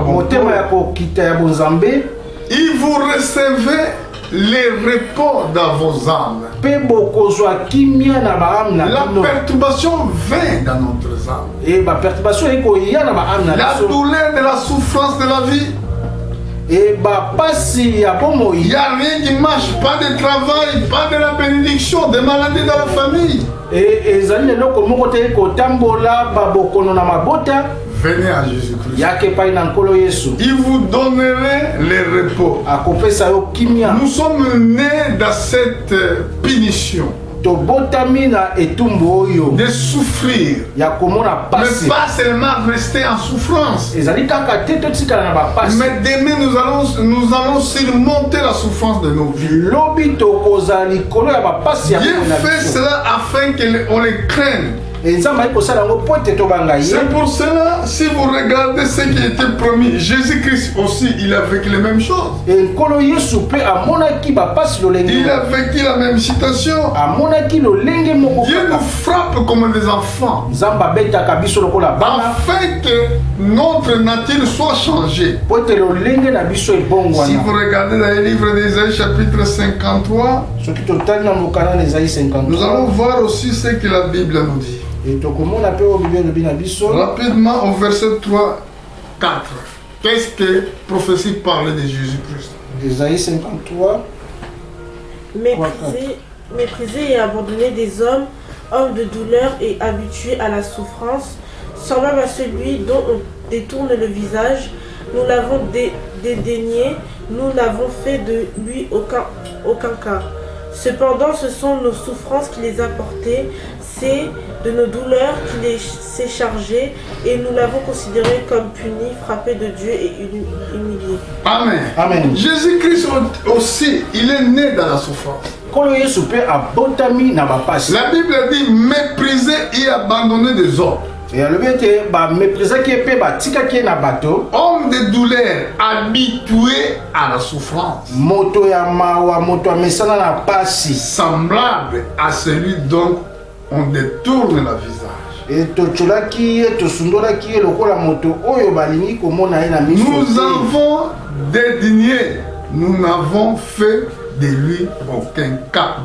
[SPEAKER 3] Motema ya kokita ya bonzambe.
[SPEAKER 1] et vous recevez les repos dans vos âmes.
[SPEAKER 3] Pe bokozwa kimia na baame na
[SPEAKER 1] La
[SPEAKER 3] bino.
[SPEAKER 1] perturbation vient dans notre âme.
[SPEAKER 3] Et ba perturbation ekoya na baame na
[SPEAKER 1] La
[SPEAKER 3] biso.
[SPEAKER 1] douleur de la souffrance de la vie.
[SPEAKER 3] Et ba pasi ya
[SPEAKER 1] Il
[SPEAKER 3] bomoi.
[SPEAKER 1] n'y a rien qui marche, pas de travail, pas de la bénédiction, des maladies dans la famille.
[SPEAKER 3] Et ezali eloko moko te kotambola babokono na mabota.
[SPEAKER 1] Venez à Jésus-Christ.
[SPEAKER 3] Yake pai na nkolo Yesu.
[SPEAKER 1] Il vous donnerait le repos.
[SPEAKER 3] Akopesa yo kimia.
[SPEAKER 1] Nous sommes nés dans cette punition
[SPEAKER 3] Tobotami na etumbu oyo.
[SPEAKER 1] de souffrir,
[SPEAKER 3] Ya komona
[SPEAKER 1] mais
[SPEAKER 3] pasi.
[SPEAKER 1] pas seulement rester en souffrance.
[SPEAKER 3] Ezali kaka te totikala na bapasi.
[SPEAKER 1] Mais demain, nous allons surmonter la souffrance de nos vies.
[SPEAKER 3] Lobi tokoza likolo ya bapasi ya
[SPEAKER 1] Dieu
[SPEAKER 3] bomoi na
[SPEAKER 1] fait
[SPEAKER 3] biso.
[SPEAKER 1] cela afin qu'on les craigne.
[SPEAKER 3] Nzambe ayi kosala yango po ete tobanga ye.
[SPEAKER 1] C'est pour cela, si vous regardez ce qui était promis, Jésus-Christ aussi, il a vécu les mêmes choses.
[SPEAKER 3] Nkolo Yesu mpe amonaki bapasi lolenge.
[SPEAKER 1] Il a vécu la même situation.
[SPEAKER 3] Amonaki lolenge moko
[SPEAKER 1] Dieu
[SPEAKER 3] kaka.
[SPEAKER 1] nous frappe comme des enfants
[SPEAKER 3] Nzambe abetaka biso lokola bana
[SPEAKER 1] afin que notre nature soit changée.
[SPEAKER 3] po ete lolenge na biso
[SPEAKER 1] Si
[SPEAKER 3] ebongwana.
[SPEAKER 1] vous regardez dans le livre d'Ésaïe chapitre 53,
[SPEAKER 3] Soki totali na mokanda na Ezaïe
[SPEAKER 1] nous
[SPEAKER 3] 53.
[SPEAKER 1] allons voir aussi ce que la Bible nous dit.
[SPEAKER 3] Et tokomona mpe oyo bible elobi na biso.
[SPEAKER 1] Rapidement au verset 3, 4. Qu'est-ce que prophétie parlait de Jésus-Christ?
[SPEAKER 3] Ezaïe 53.
[SPEAKER 2] Méprisés et abandonnés des hommes, hommes de douleur et habitués à la souffrance, semblable à celui dont on détourne le visage, nous l'avons dédaigné, nous n'avons fait de lui aucun cas. Cependant, ce sont nos souffrances qui les a portées, c'est de nos douleurs qu'il s'est chargé, et nous l'avons considéré comme puni, frappé de Dieu et humilié.
[SPEAKER 1] Amen.
[SPEAKER 3] Amen.
[SPEAKER 1] Jésus-Christ aussi, il est né dans la souffrance.
[SPEAKER 3] Nkolo Yesu mpe abotami na bapasi.
[SPEAKER 1] La Bible dit mépriser et abandonner des hommes.
[SPEAKER 3] Et alobi ete baméprisaki ye mpe batikaki ye na bato.
[SPEAKER 1] Homme de douleur, habitué à la souffrance.
[SPEAKER 3] Moto ya mawa, moto amesana na pasi.
[SPEAKER 1] Semblable à celui dont on détourne le visage.
[SPEAKER 3] E totolaki ye tosundolaki ye lokola moto oyo balingi komona ye na miso
[SPEAKER 1] Nous
[SPEAKER 3] te.
[SPEAKER 1] avons dédaigné, nous n'avons fait de lui aucun cas.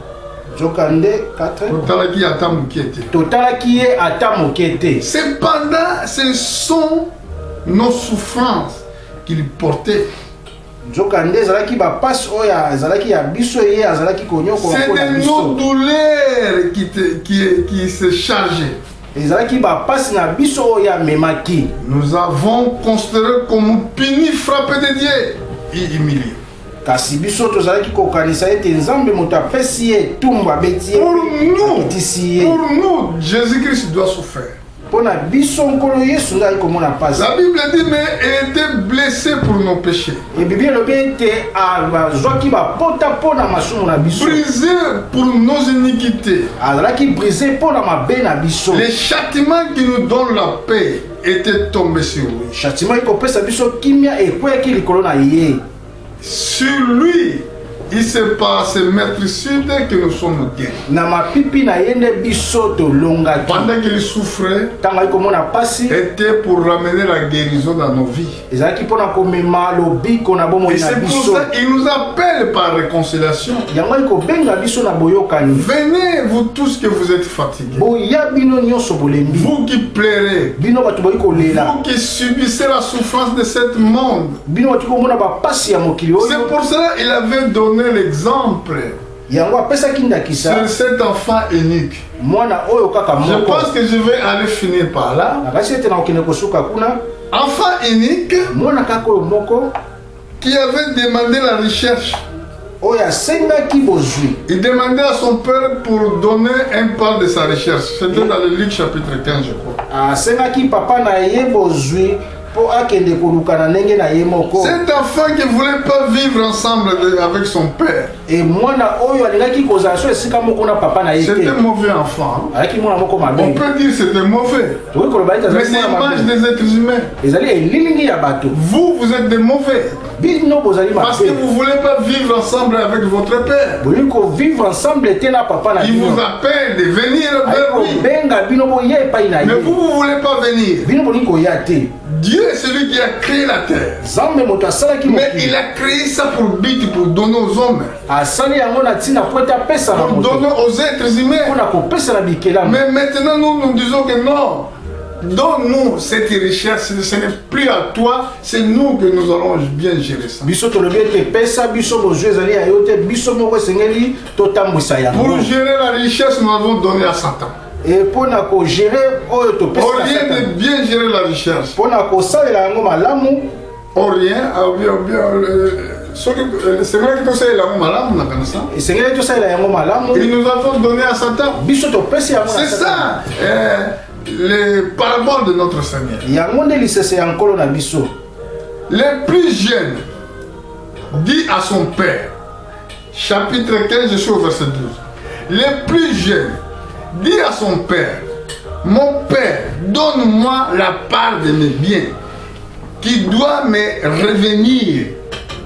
[SPEAKER 3] Jokande 4.
[SPEAKER 1] Totalaki ata moke te.
[SPEAKER 3] Totalaki ye ata moke te.
[SPEAKER 1] Cependant, ce sont nos souffrances qu'il portait.
[SPEAKER 3] Jokande ezalaki bapasi oyo ezalaki ya biso ye azalaki konyokola
[SPEAKER 1] C'est
[SPEAKER 3] mpona
[SPEAKER 1] de nos
[SPEAKER 3] biso.
[SPEAKER 1] douleurs qui se chargeaient.
[SPEAKER 3] Ezalaki bapasi na biso oyo amemaki.
[SPEAKER 1] Nous avons considéré comme puni, frappé de Dieu et humilié.
[SPEAKER 3] Kasi biso tozalaki kokanisa ete nzambe moto apesi ye etumbu abeti ye
[SPEAKER 1] Pour
[SPEAKER 3] akitisi ye.
[SPEAKER 1] nous, Jésus-Christ doit souffrir.
[SPEAKER 3] pona biso nkolo Yesu ngai komona pasi.
[SPEAKER 1] La Bible dit mais il était blessé pour nos péchés.
[SPEAKER 3] Et Bible lobi ete azwaki bapota pona masumu na biso.
[SPEAKER 1] Brisé pour nos iniquités.
[SPEAKER 3] Azalaki brisé pona mabe na biso.
[SPEAKER 1] Les châtiments qui nous donnent la paix étaient tombés sur lui.
[SPEAKER 3] Châtiment ekopesa biso kimia ekweki likolo na ye.
[SPEAKER 1] Sur lui, il s'est passé maîtricide que nous sommes guéris.
[SPEAKER 3] Na mapipi na yende biso to longaki.
[SPEAKER 1] Pendant qu'il souffrait,
[SPEAKER 3] Tanga komona pasi.
[SPEAKER 1] était pour ramener la guérison dans nos vies.
[SPEAKER 3] Ezalaki pona komema lobiko na bomo
[SPEAKER 1] Et
[SPEAKER 3] na
[SPEAKER 1] c'est pour
[SPEAKER 3] biso.
[SPEAKER 1] ça qu'il nous appelle par réconciliation.
[SPEAKER 3] Yango ikobenga biso na boyokani.
[SPEAKER 1] Venez, vous tous que vous êtes fatigués.
[SPEAKER 3] Boya bino nyonso bolembi.
[SPEAKER 1] Vous qui pleurez.
[SPEAKER 3] Bino batu boyi kolela.
[SPEAKER 1] Vous qui subissez la souffrance de ce monde.
[SPEAKER 3] Bino batu komona ba pasi ya mokili
[SPEAKER 1] C'est
[SPEAKER 3] oyo.
[SPEAKER 1] pour cela qu'il avait donné l'exemple
[SPEAKER 3] Yango apesaki ndakisa
[SPEAKER 1] sur cet enfant unique.
[SPEAKER 3] mwana oyo kaka
[SPEAKER 1] Je
[SPEAKER 3] moko.
[SPEAKER 1] pense que je vais aller finir par là.
[SPEAKER 3] Nakasi ete na okende kosuka kuna.
[SPEAKER 1] Enfant unique
[SPEAKER 3] Mwana kaka oyo moko
[SPEAKER 1] qui avait demandé la recherche.
[SPEAKER 3] oyo asengaki bozwi.
[SPEAKER 1] Il demandait à son père pour donner un part de sa recherche. C'était dans le Luc chapitre 15, je crois.
[SPEAKER 3] Asengaki papa na ye bozwi po akende koluka na ndenge na ye moko.
[SPEAKER 1] Cet enfant qui ne voulait pas vivre ensemble avec son père.
[SPEAKER 3] E mwana oyo alingaki kozala so esika moko na papa na ye
[SPEAKER 1] C'était
[SPEAKER 3] te.
[SPEAKER 1] un mauvais enfant.
[SPEAKER 3] Alaki mwana moko
[SPEAKER 1] On
[SPEAKER 3] mabe.
[SPEAKER 1] peut dire que c'était mauvais.
[SPEAKER 3] Tokoki koloba ete
[SPEAKER 1] Mais
[SPEAKER 3] azalaki
[SPEAKER 1] c'est
[SPEAKER 3] mwana
[SPEAKER 1] l'image
[SPEAKER 3] mabe.
[SPEAKER 1] des êtres humains.
[SPEAKER 3] Ezali elilingi ya bato.
[SPEAKER 1] Vous, vous êtes des mauvais.
[SPEAKER 3] Bino bozali
[SPEAKER 1] Parce que
[SPEAKER 3] mabe.
[SPEAKER 1] vous ne voulez pas vivre ensemble avec votre père.
[SPEAKER 3] Bolingi kovivre ensemble te na papa na
[SPEAKER 1] Il
[SPEAKER 3] bino.
[SPEAKER 1] vous appelle de venir vers lui.
[SPEAKER 3] Benga bino boya epai na
[SPEAKER 1] Mais
[SPEAKER 3] ye.
[SPEAKER 1] vous ne voulez pas venir.
[SPEAKER 3] Bino bolingi koya te.
[SPEAKER 1] Dieu est celui qui a créé la terre.
[SPEAKER 3] Nzambe moto asalaki
[SPEAKER 1] Mais
[SPEAKER 3] mokili.
[SPEAKER 1] il a créé ça pour but, pour donner aux hommes.
[SPEAKER 3] Asali yango na ntina po ete apesa na
[SPEAKER 1] Pour
[SPEAKER 3] moto.
[SPEAKER 1] donner aux êtres humains.
[SPEAKER 3] Mpona kopesa na bikelamu.
[SPEAKER 1] Mais maintenant, nous disons que non. Donne-nous cette richesse. Ce n'est plus à toi. C'est nous que nous allons bien gérer ça.
[SPEAKER 3] Biso tolobi ete pesa biso bozwi ezali ya yo te. Biso moko esengeli totambwisa yango.
[SPEAKER 1] Pour gérer la richesse, nous avons donné à Satan.
[SPEAKER 3] E mpona kogere oyo topesa
[SPEAKER 1] Au
[SPEAKER 3] na
[SPEAKER 1] lieu
[SPEAKER 3] Satan.
[SPEAKER 1] de bien gérer la richesse.
[SPEAKER 3] Mpona kosalela yango malamu.
[SPEAKER 1] Au rien, c'est vrai que tout ça est là, malade, on a comme ça.
[SPEAKER 3] Esengeli tosalela yango malamu.
[SPEAKER 1] Et nous avons donné à Satan.
[SPEAKER 3] Biso topesi yango na
[SPEAKER 1] C'est
[SPEAKER 3] Satan.
[SPEAKER 1] ça, les paraboles de notre Seigneur.
[SPEAKER 3] Yango nde lisese ya nkolo na biso.
[SPEAKER 1] Le plus jeune dit à son père, chapitre 15, je suis au verset 12. Le plus jeune dit à son père, mon père, donne-moi la part de mes biens qui doit me revenir.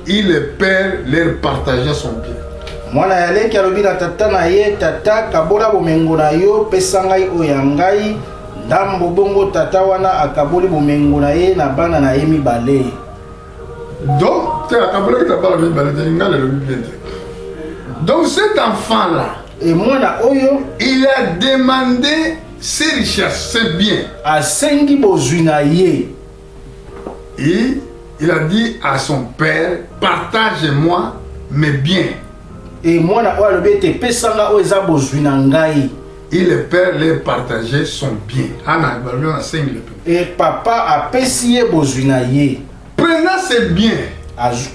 [SPEAKER 1] Et le père leur partagea son bien.
[SPEAKER 3] Mwana yaleki alobi na tata na ye, tata kabola bomengo na yo pesa ngai oyo ya ngai. Ndambo bongo tata wana akaboli bomengo na ye na bana na ye mibale.
[SPEAKER 1] Donc, donc cet enfant-là,
[SPEAKER 3] E mwana oyo
[SPEAKER 1] il a demandé ses richesses, ses biens.
[SPEAKER 3] asengi bozwi na ye.
[SPEAKER 1] Et il a dit à son père, partage-moi mes biens.
[SPEAKER 3] E mwana oyo alobi ete pesa nga oyo eza bozwi na ngai.
[SPEAKER 1] Et le père leur partageait son bien.
[SPEAKER 3] E papa apesi ye bozwi na ye.
[SPEAKER 1] Prenant ses biens,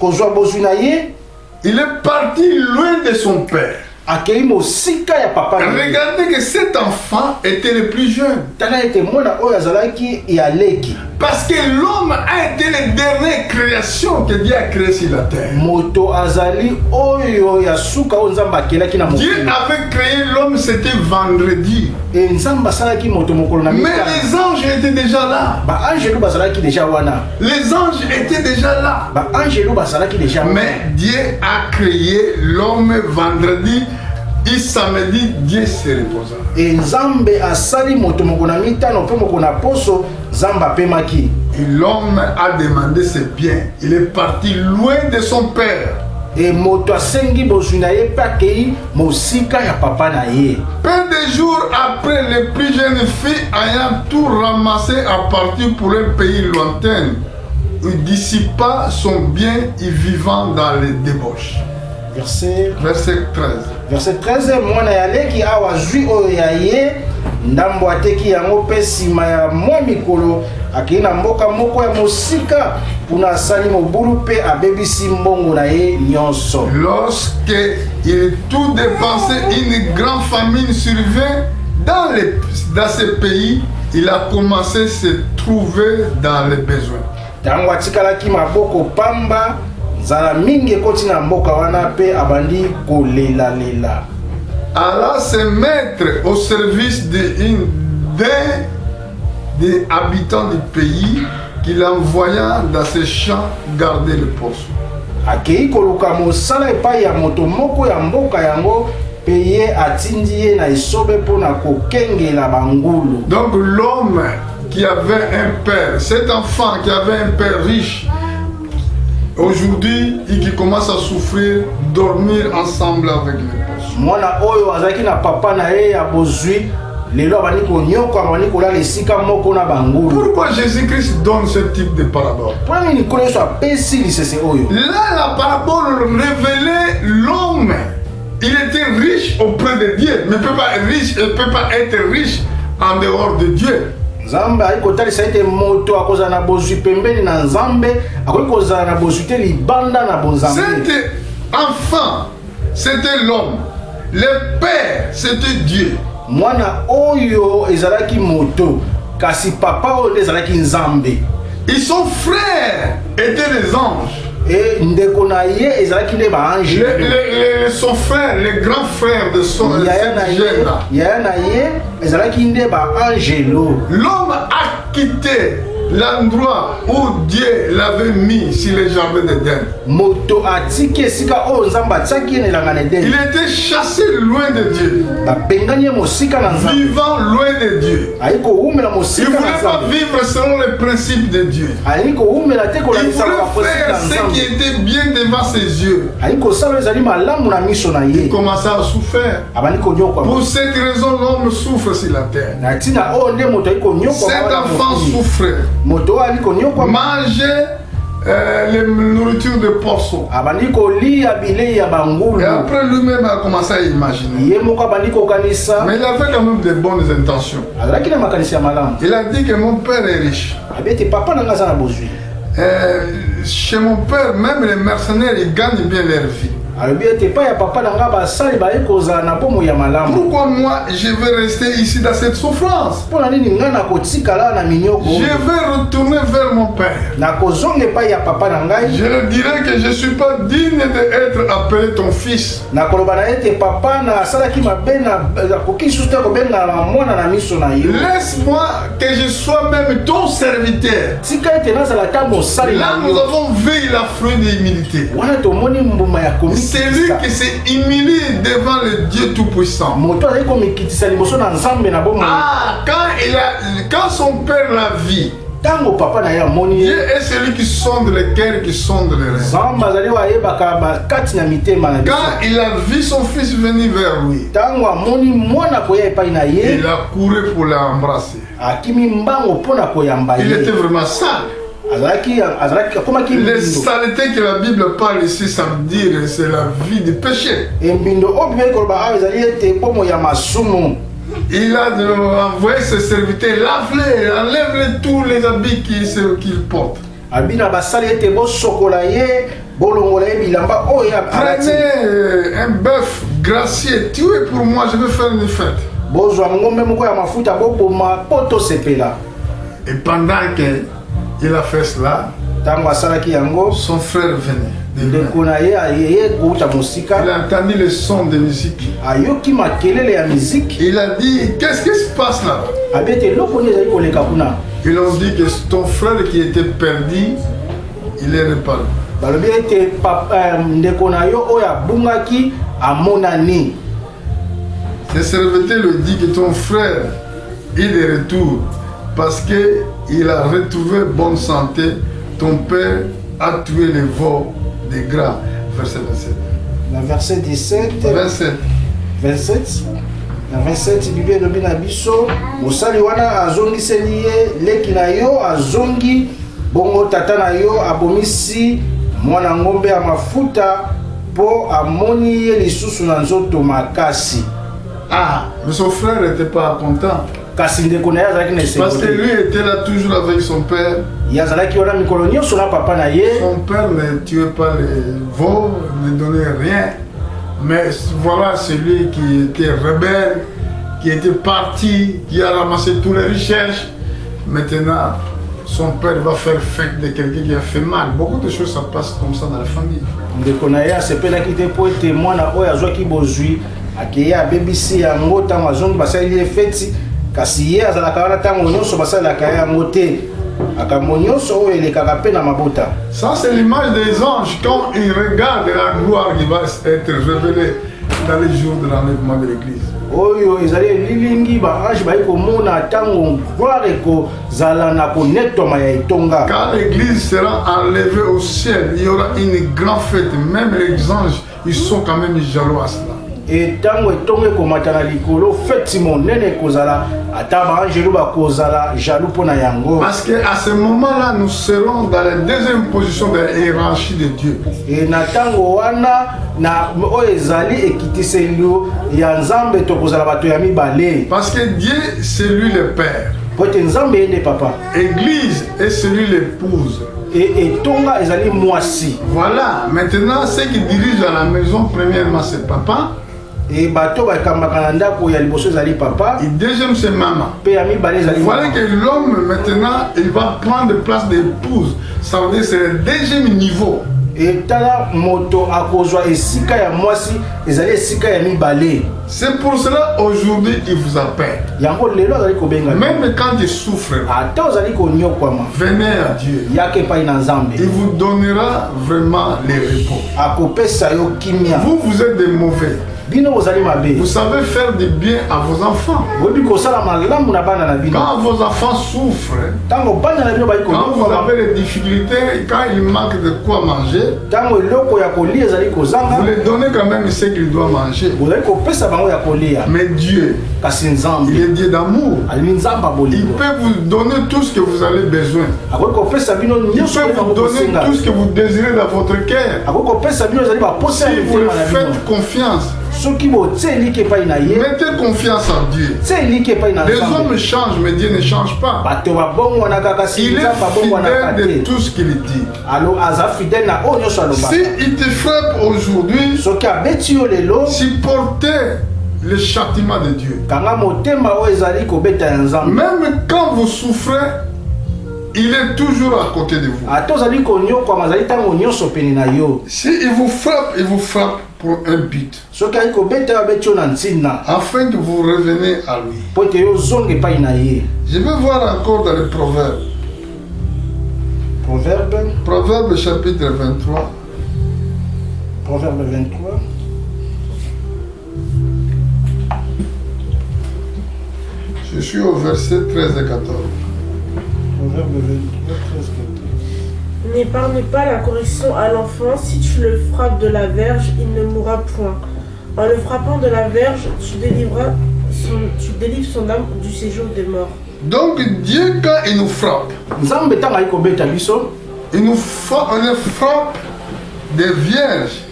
[SPEAKER 3] Kozwa bozwi na ye,
[SPEAKER 1] il est parti loin de son père.
[SPEAKER 3] akei mosika ya papa na ye.
[SPEAKER 1] Regardez que cet enfant était le plus jeune.
[SPEAKER 3] Tala ete mwana oyo azalaki ya leki.
[SPEAKER 1] Parce que l'homme a été la dernière création que Dieu a créée sur la terre.
[SPEAKER 3] Moto azali oyo ya suka oyo nzambe akelaki na
[SPEAKER 1] Dieu
[SPEAKER 3] mokili.
[SPEAKER 1] avait créé l'homme, c'était vendredi.
[SPEAKER 3] E nzambe asalaki moto mokolo na
[SPEAKER 1] Mais
[SPEAKER 3] mitano.
[SPEAKER 1] les anges étaient déjà là.
[SPEAKER 3] Baangelu bazalaki deja wana.
[SPEAKER 1] Les anges étaient déjà là.
[SPEAKER 3] Baangelu bazalaki deja wana.
[SPEAKER 1] Mais Dieu a créé l'homme vendredi et samedi, Dieu se reposa.
[SPEAKER 3] E nzambe asali moto mokolo na mitano mpe mokolo na poso nzambe apemaki.
[SPEAKER 1] Et l'homme a demandé ses biens. Il est parti loin de son père.
[SPEAKER 3] E moto asengi bozwi na ye mpe akei mosika ya papa na ye.
[SPEAKER 1] Peu de jours après, les plus jeunes filles ayant tout ramassé à partir pour un pays lointain, il dissipa son bien et vivant dans les débauches.
[SPEAKER 3] Verset
[SPEAKER 1] Verset 13.
[SPEAKER 3] Verset 13, mwana ya leki awa zwi oyo ya ye ndambo ateki yango mpe nsima ya mwa mikolo akei na mboka moko ya mosika mpona asali mobulu mpe abebisi mbongo na ye nyonso.
[SPEAKER 1] Lorsque il est tout dépensé, une grande famine survint dans ce pays. il a commencé à se trouver dans les besoins.
[SPEAKER 3] Tango atikalaki maboko pamba, nzala mingi ekoti na mboka wana pe abandi kolelalela.
[SPEAKER 1] Allah se mettre au service des habitants du pays qu'il envoya dans ses champs garder le poste.
[SPEAKER 3] Akei koluka mosala epai ya moto moko ya mboka yango peye atindi ye na isobe pona kokengela bangulu.
[SPEAKER 1] Donc l'homme qui avait un père, cet enfant qui avait un père riche, aujourd'hui il qui commence à souffrir, dormir ensemble avec les postes.
[SPEAKER 3] Mwana oyo azaki na papa na ye ya bozwi lelo abandi konyoko abandi kolala esika moko na bangulu.
[SPEAKER 1] Pourquoi Jésus-Christ donne ce type de parabole?
[SPEAKER 3] Pona ni koleso apesi lisese oyo.
[SPEAKER 1] Là la parabole révélait l'homme. Il était riche auprès de Dieu, mais peut pas être riche en dehors de Dieu.
[SPEAKER 3] Nzambe ayikotalisa ete moto akozala na bozwi pembeni na Nzambe, akoki kozala na bozwi te libanda na bonzambe.
[SPEAKER 1] Cet enfant, c'était l'homme. Le père, c'était Dieu.
[SPEAKER 3] Mwana oyo ezalaki moto, kasi papa oyo ezalaki Nzambe.
[SPEAKER 1] Et son frère était les anges.
[SPEAKER 3] Et ndeko na ye ezalaki nde ba ange.
[SPEAKER 1] Son frère, le grand frère de son gène-là.
[SPEAKER 3] Yaya na ye ezalaki nde ba angelo.
[SPEAKER 1] L'homme a quitté l'endroit où Dieu l'avait mis sur le jardin d'Éden.
[SPEAKER 3] Moto atiki esika oyo Nzambe atiaki ye na elanga na Eden.
[SPEAKER 1] Il était chassé loin de Dieu.
[SPEAKER 3] Bapengani ye mosika na Nzambe.
[SPEAKER 1] Vivant loin de Dieu.
[SPEAKER 3] Ayiko umela
[SPEAKER 1] Il ne
[SPEAKER 3] mosika na
[SPEAKER 1] voulait pas
[SPEAKER 3] Nzambe.
[SPEAKER 1] vivre selon les principes de Dieu.
[SPEAKER 3] Ayiko umela te
[SPEAKER 1] Il
[SPEAKER 3] kolakisa
[SPEAKER 1] voulait
[SPEAKER 3] maposika
[SPEAKER 1] faire
[SPEAKER 3] na
[SPEAKER 1] ce qui
[SPEAKER 3] Nzambe.
[SPEAKER 1] était bien devant ses yeux.
[SPEAKER 3] Ayiko sala ezali malamu na miso na ye.
[SPEAKER 1] Il commençait à souffrir.
[SPEAKER 3] Abandi konyokwa.
[SPEAKER 1] Pour cette raison, l'homme souffre sur la terre.
[SPEAKER 3] Na tina oyo nde moto ayiko nyokwa.
[SPEAKER 1] Cet enfant souffrait.
[SPEAKER 3] Moto oyo aliko nyokwa.
[SPEAKER 1] Manger les nourritures de poisson.
[SPEAKER 3] Abandi kolia bilei ya bangulu.
[SPEAKER 1] Et après lui-même a commencé à imaginer.
[SPEAKER 3] Ye moko abandi kokanisa.
[SPEAKER 1] Mais il avait quand même de bonnes intentions.
[SPEAKER 3] Azalaki na makanisi ya malamu.
[SPEAKER 1] Il a dit que mon père est riche.
[SPEAKER 3] Abete papa nanga aza na bozwi.
[SPEAKER 1] Chez mon père, même les mercenaires, ils gagnent bien leur vie.
[SPEAKER 3] alobi ete epai ya papa na nga basali baye kozala na bomo ya malamu.
[SPEAKER 1] Pourquoi moi je vais rester ici dans cette souffrance?
[SPEAKER 3] Mpona nini nga nakotikala na minyoko?
[SPEAKER 1] Je vais retourner vers mon père.
[SPEAKER 3] Nakozonga epai ya papa na ngai.
[SPEAKER 1] Je leur dirai que je ne suis pas digne d'être appelé ton fils.
[SPEAKER 3] Nakoloba na ete papa na asalaki mabe na koki susu te kobenga na mwana na miso na yo.
[SPEAKER 1] Laisse-moi que je sois même ton serviteur.
[SPEAKER 3] Tika ete nazala ta mosali na
[SPEAKER 1] Là nous
[SPEAKER 3] yo.
[SPEAKER 1] avons vu la fruit de l'humilité.
[SPEAKER 3] Wana tomoni mbuma ya komikitisa.
[SPEAKER 1] C'est lui qui s'est humilié devant le Dieu Tout-Puissant.
[SPEAKER 3] Moto azali komikitisa liboso na Nzambe na bomo.
[SPEAKER 1] Quand son père l'a vu,
[SPEAKER 3] tango papa na ye amoni
[SPEAKER 1] Dieu est celui qui sonde le cœur, qui sonde les reins.
[SPEAKER 3] Nzambe azali wayebaka bakati na mitema na biso.
[SPEAKER 1] Quand il a vu son fils venir vers lui,
[SPEAKER 3] tango amoni mwana koya epai na ye,
[SPEAKER 1] il a couru pour l'embrasser.
[SPEAKER 3] akimi mbango mpona koyamba
[SPEAKER 1] Il
[SPEAKER 3] ye.
[SPEAKER 1] était vraiment sale.
[SPEAKER 3] azalaki akomaki
[SPEAKER 1] Les
[SPEAKER 3] mbindo.
[SPEAKER 1] saletés que la Bible parle ici, ça veut dire c'est la vie du péché.
[SPEAKER 3] Embindo oyo bibeli koloba awa ezali ete bomo ya masumu.
[SPEAKER 1] Il a envoyé ses serviteurs, lave-les, enlève-les tous les habits qu'il porte.
[SPEAKER 3] abina basali ete bosokola ye bolongola ye bilamba oyo alati.
[SPEAKER 1] Prenez un bœuf gracié, tuez pour moi, je vais faire une fête.
[SPEAKER 3] bozwa ngombe moko ya mafuta boboma po tosepela.
[SPEAKER 1] Et pendant qu'il a fait cela,
[SPEAKER 3] Tango asalaki yango,
[SPEAKER 1] son frère venait.
[SPEAKER 3] ndeko na ye ayeye kouta mosika.
[SPEAKER 1] Il a entendu le son de musique.
[SPEAKER 3] Ayoki makelele ya musique.
[SPEAKER 1] Il a dit, qu'est-ce qui se passe là?
[SPEAKER 3] Abete eloko nini ezali koleka kuna.
[SPEAKER 1] Ils ont dit que ton frère qui était perdu, il est reparti.
[SPEAKER 3] Balobi ete ndeko na yo oyo abungaki amonani.
[SPEAKER 1] Le serviteur lui dit que ton frère est de retour parce qu'il a retrouvé bonne santé. Ton père a tué les veaux des gras. Verset 27.
[SPEAKER 3] Na verset 17. 27. Na 27 Biblia elobi na biso mosali wana azongiseli ye leki na yo azongi bongo tata na yo abomisi mwana ngombe ya mafuta po amoni ye lisusu na nzoto makasi.
[SPEAKER 1] Ah, mais son frère n'était pas content.
[SPEAKER 3] Kasi ndeko na ye azalaki na
[SPEAKER 1] Parce que
[SPEAKER 3] esengo.
[SPEAKER 1] lui était là toujours avec son père.
[SPEAKER 3] Ye azalaki wana mikolo nyonso na papa na ye.
[SPEAKER 1] Son père ne tuait pas les veaux, ne donnait rien. Mais voilà celui qui était rebelle, qui était parti, qui a ramassé toutes les richesses. Maintenant, son père va faire fête de quelqu'un qui a fait mal. Beaucoup de choses, ça passe comme ça dans la famille.
[SPEAKER 3] ndeko na ye asepelaki te po ete mwana oyo azwaki bozwi akeye abebisi yango ntango azongi basaleli ye feti kasi ye azalaka wana ntango nyonso basalelaka ye yango te makambo nyonso oyo elekaka mpe na mabota.
[SPEAKER 1] Ça, c'est l'image des anges quand ils regardent la gloire qui va être révélée dans les jours de l'enlèvement de l'église.
[SPEAKER 3] Oyo ezali elilingi baange bali komona ntango gloire ekozala na konetwama ya etonga.
[SPEAKER 1] Quand l'église sera enlevée au ciel, il y aura une grande fête. Même les anges, ils sont quand même jaloux à cela.
[SPEAKER 3] Et ntango etonga ekomata na likolo feti monene ekozala ata baangelo bakozala jaloux mpona yango.
[SPEAKER 1] Parce qu'à ce moment-là, nous serons dans la deuxième position de la hiérarchie de Dieu.
[SPEAKER 3] Et na ntango wana na oyo ezali ekitiseli ya nzambe tokozala bato ya mibale.
[SPEAKER 1] Parce que Dieu, c'est lui le Père.
[SPEAKER 3] Po ete nzambe ye nde papa.
[SPEAKER 1] Église est celui l'épouse.
[SPEAKER 3] Et etonga ezali mwasi.
[SPEAKER 1] Voilà, maintenant, ceux qui dirigent à la maison, premièrement, c'est papa.
[SPEAKER 3] Et bato bakambaka na ndako ya liboso ezali papa.
[SPEAKER 1] Et deuxième, c'est maman.
[SPEAKER 3] Pe ya mibale ezali mama.
[SPEAKER 1] Voilà que l'homme, maintenant, il va prendre place d'épouse. Ça veut dire que c'est le deuxième niveau.
[SPEAKER 3] Et tala moto akozwa esika ya mwasi ezali esika ya mibale.
[SPEAKER 1] C'est pour cela, aujourd'hui, il vous appelle.
[SPEAKER 3] Yango lelo azali kobenga.
[SPEAKER 1] Même quand il souffre,
[SPEAKER 3] ata ozali konyokwama.
[SPEAKER 1] venez à Dieu.
[SPEAKER 3] Yake pai na nzambe.
[SPEAKER 1] Il vous donnera vraiment les repos.
[SPEAKER 3] Akopesa yo kimia.
[SPEAKER 1] Vous êtes des mauvais.
[SPEAKER 3] Bino ozali mabe.
[SPEAKER 1] Vous savez faire du bien à vos enfants.
[SPEAKER 3] Oyebi kosala malamu na bana na bino.
[SPEAKER 1] Quand vos enfants souffrent,
[SPEAKER 3] Tango bana na bino bali
[SPEAKER 1] quand vous
[SPEAKER 3] konyokwama.
[SPEAKER 1] avez des difficultés, quand il manque de quoi manger,
[SPEAKER 3] Tango eloko ya kolia ezali kozanga.
[SPEAKER 1] vous les donnez quand même ce qu'ils doivent manger.
[SPEAKER 3] Ozali kopesa bango ya kolia.
[SPEAKER 1] Mais Dieu,
[SPEAKER 3] Kasi nzambe.
[SPEAKER 1] il est Dieu d'amour.
[SPEAKER 3] Ali nzamba
[SPEAKER 1] Il
[SPEAKER 3] bolingo.
[SPEAKER 1] peut vous donner tout ce que vous avez besoin.
[SPEAKER 3] Akoki kopesa bino
[SPEAKER 1] Il
[SPEAKER 3] nyonso
[SPEAKER 1] peut vous donner tout ce que vous désirez dans votre cœur.
[SPEAKER 3] Akoki kopesa bino ezali baposa
[SPEAKER 1] Si
[SPEAKER 3] ya
[SPEAKER 1] vous le
[SPEAKER 3] motema na bino.
[SPEAKER 1] faites confiance,
[SPEAKER 3] Soki botieliki epai na ye.
[SPEAKER 1] mettez confiance en Dieu.
[SPEAKER 3] Tieliki epai na
[SPEAKER 1] Les
[SPEAKER 3] nzambe.
[SPEAKER 1] hommes changent, mais Dieu ne change pas.
[SPEAKER 3] Bato babongwanaka kasi
[SPEAKER 1] Il est
[SPEAKER 3] nzambe abongwanaka
[SPEAKER 1] fidèle de
[SPEAKER 3] te.
[SPEAKER 1] tout ce qu'il dit.
[SPEAKER 3] Alo aza fidèle na oyo nyonso alobaka.
[SPEAKER 1] Si il te frappe aujourd'hui,
[SPEAKER 3] Soki abeti yo lelo
[SPEAKER 1] supportez le châtiment de Dieu.
[SPEAKER 3] kanga motema oyo ezali kobeta ya nzambe.
[SPEAKER 1] Même quand vous souffrez, il est toujours à côté de vous.
[SPEAKER 3] Ata ozali konyokwama azali ntango nyonso pene na yo.
[SPEAKER 1] Si il vous frappe pour un but,
[SPEAKER 3] Soki ali kobeta yo abeti yo na ntina
[SPEAKER 1] afin que vous reveniez à lui.
[SPEAKER 3] po ete yo ozonga epai na ye.
[SPEAKER 1] Je vais voir encore dans les Proverbes.
[SPEAKER 3] Proverbe
[SPEAKER 1] Proverbes chapitre 23.
[SPEAKER 3] Proverbe 23.
[SPEAKER 1] Je suis au verset 13 et 14.
[SPEAKER 3] Proverbe 23, 13, 14.
[SPEAKER 2] N'épargne pas la correction à l'enfant, si tu le frappes de la verge, il ne mourra point. En le frappant de la verge, tu délivres son âme du séjour des morts.
[SPEAKER 1] Donc Dieu, quand il nous frappe,
[SPEAKER 3] Nzambe ntango ali kobeta biso
[SPEAKER 1] on les frappe des vierges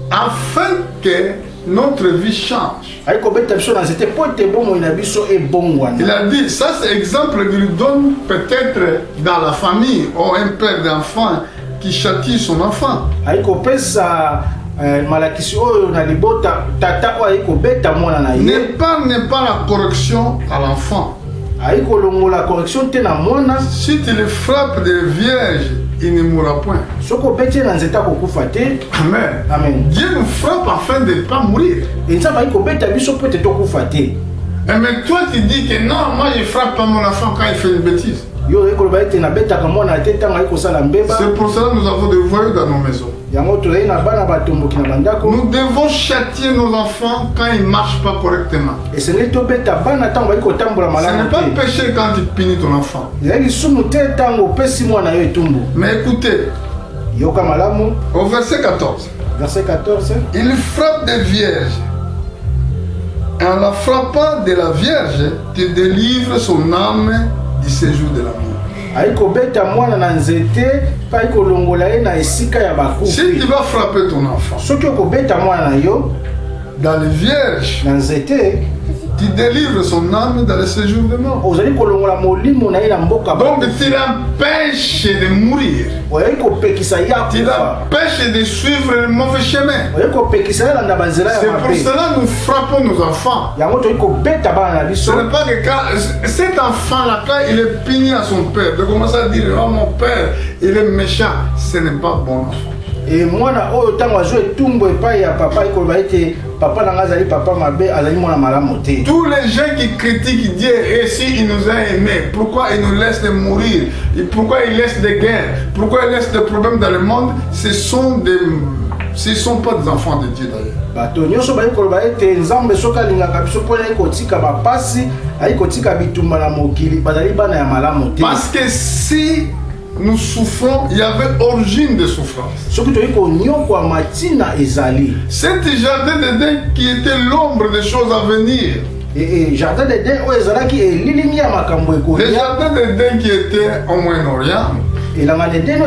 [SPEAKER 1] afin que notre vie change.
[SPEAKER 3] ali kobeta biso na nzete po ete bomoi na biso ebongwana.
[SPEAKER 1] Il a dit, ça c'est exemple qu'il donne peut-être dans la famille ou un père d'enfant qui châtie son enfant.
[SPEAKER 3] Ali kopesa malakisi oyo na libota tata oyo ali kobeta mwana na ye.
[SPEAKER 1] N'épargne pas la correction à l'enfant.
[SPEAKER 3] Ali kolongola correction te na mwana.
[SPEAKER 1] Si tu le frappes des vierges, il ne mourra point.
[SPEAKER 3] Soki obeti ye na nzete akokufa te.
[SPEAKER 1] Amen.
[SPEAKER 3] Amen.
[SPEAKER 1] Dieu nous frappe afin de ne pas mourir.
[SPEAKER 3] Nzambe ali kobeta biso po ete tokufa te.
[SPEAKER 1] Mais toi tu dis que non, moi je frappe pas mon enfant quand il fait une bêtise.
[SPEAKER 3] Yo oyei koloba ete nabetaka mwana te ntango ali kosala mbeba.
[SPEAKER 1] C'est pour cela que nous avons des voyous dans nos maisons.
[SPEAKER 3] Yango tozali na bana batomboki na bandako.
[SPEAKER 1] Nous devons châtier nos enfants quand ils ne marchent pas correctement.
[SPEAKER 3] Esengeli tobeta bana ntango bali kotambola
[SPEAKER 1] Ce
[SPEAKER 3] malamu
[SPEAKER 1] n'est pas
[SPEAKER 3] te.
[SPEAKER 1] péché quand tu punis ton enfant.
[SPEAKER 3] Ezali lisumu te ntango opesi mwana yo etumbu.
[SPEAKER 1] Mais écoutez,
[SPEAKER 3] Yoka malamu.
[SPEAKER 1] au verset 14,
[SPEAKER 3] Verset 14.
[SPEAKER 1] il frappe des vierges. En la frappant de la vierge, tu délivres son âme du séjour de l'amour.
[SPEAKER 3] Ali kobeta mwana na nzete pa ali kolongola ye na esika ya
[SPEAKER 1] Si
[SPEAKER 3] bakufi.
[SPEAKER 1] tu vas frapper ton enfant
[SPEAKER 3] Soki okobeta mwana na yo
[SPEAKER 1] dans les vierges,
[SPEAKER 3] na nzete
[SPEAKER 1] tu délivres son âme dans le séjour de mort. Donc tu l'empêches de mourir. Tu l'empêches de suivre le mauvais chemin. C'est pour cela que nous frappons nos enfants. Ce n'est pas que quand cet enfant-là, quand il est puni à son père, de commencer à dire oh mon père, il est méchant, ce n'est pas bon enfant.
[SPEAKER 3] Et moi,
[SPEAKER 1] tous les gens qui critiquent Dieu, et s'il nous a aimés, pourquoi il nous laisse de mourir, et pourquoi il laisse des guerres, pourquoi il laisse des problèmes dans le monde, ce sont pas des enfants de Dieu d'ailleurs. Parce que si nous souffrons, il y avait origine de souffrance. Cet jardin d'Éden qui était l'ombre des choses à venir. Le jardin d'Éden qui était au Moyen-Orient, c'était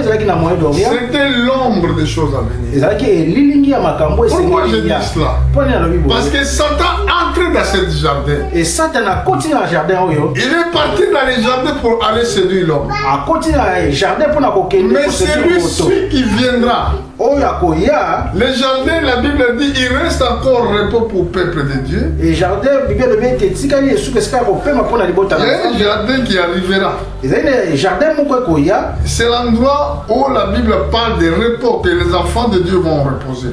[SPEAKER 1] l'ombre des choses à venir. Pourquoi je dis cela? Parce que Satan entre dans ce jardin. Il est parti dans les jardins pour aller séduire l'homme. Mais c'est celui qui viendra. Le jardin, la Bible dit, il reste encore repos pour le peuple de Dieu. Il y a un jardin qui arrivera. C'est l'endroit où la Bible parle de repos que les enfants de Dieu vont reposer.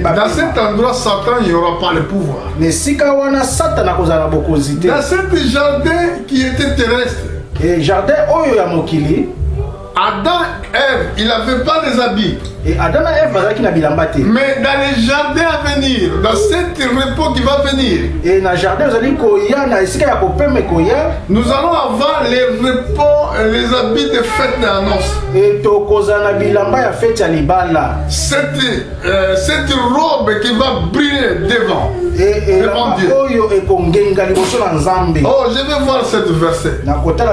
[SPEAKER 1] Dans cet endroit, Satan n'y aura pas le pouvoir. Dans cet jardin qui était terrestre, Adam et Ève, il n'avait pas des habits. Mais dans les jardins à venir, dans cet repos qui va venir, nous allons avoir les repos, les habits de fête d'annonce. Cette robe qui va briller devant Dieu. Oh, je vais voir cette verset.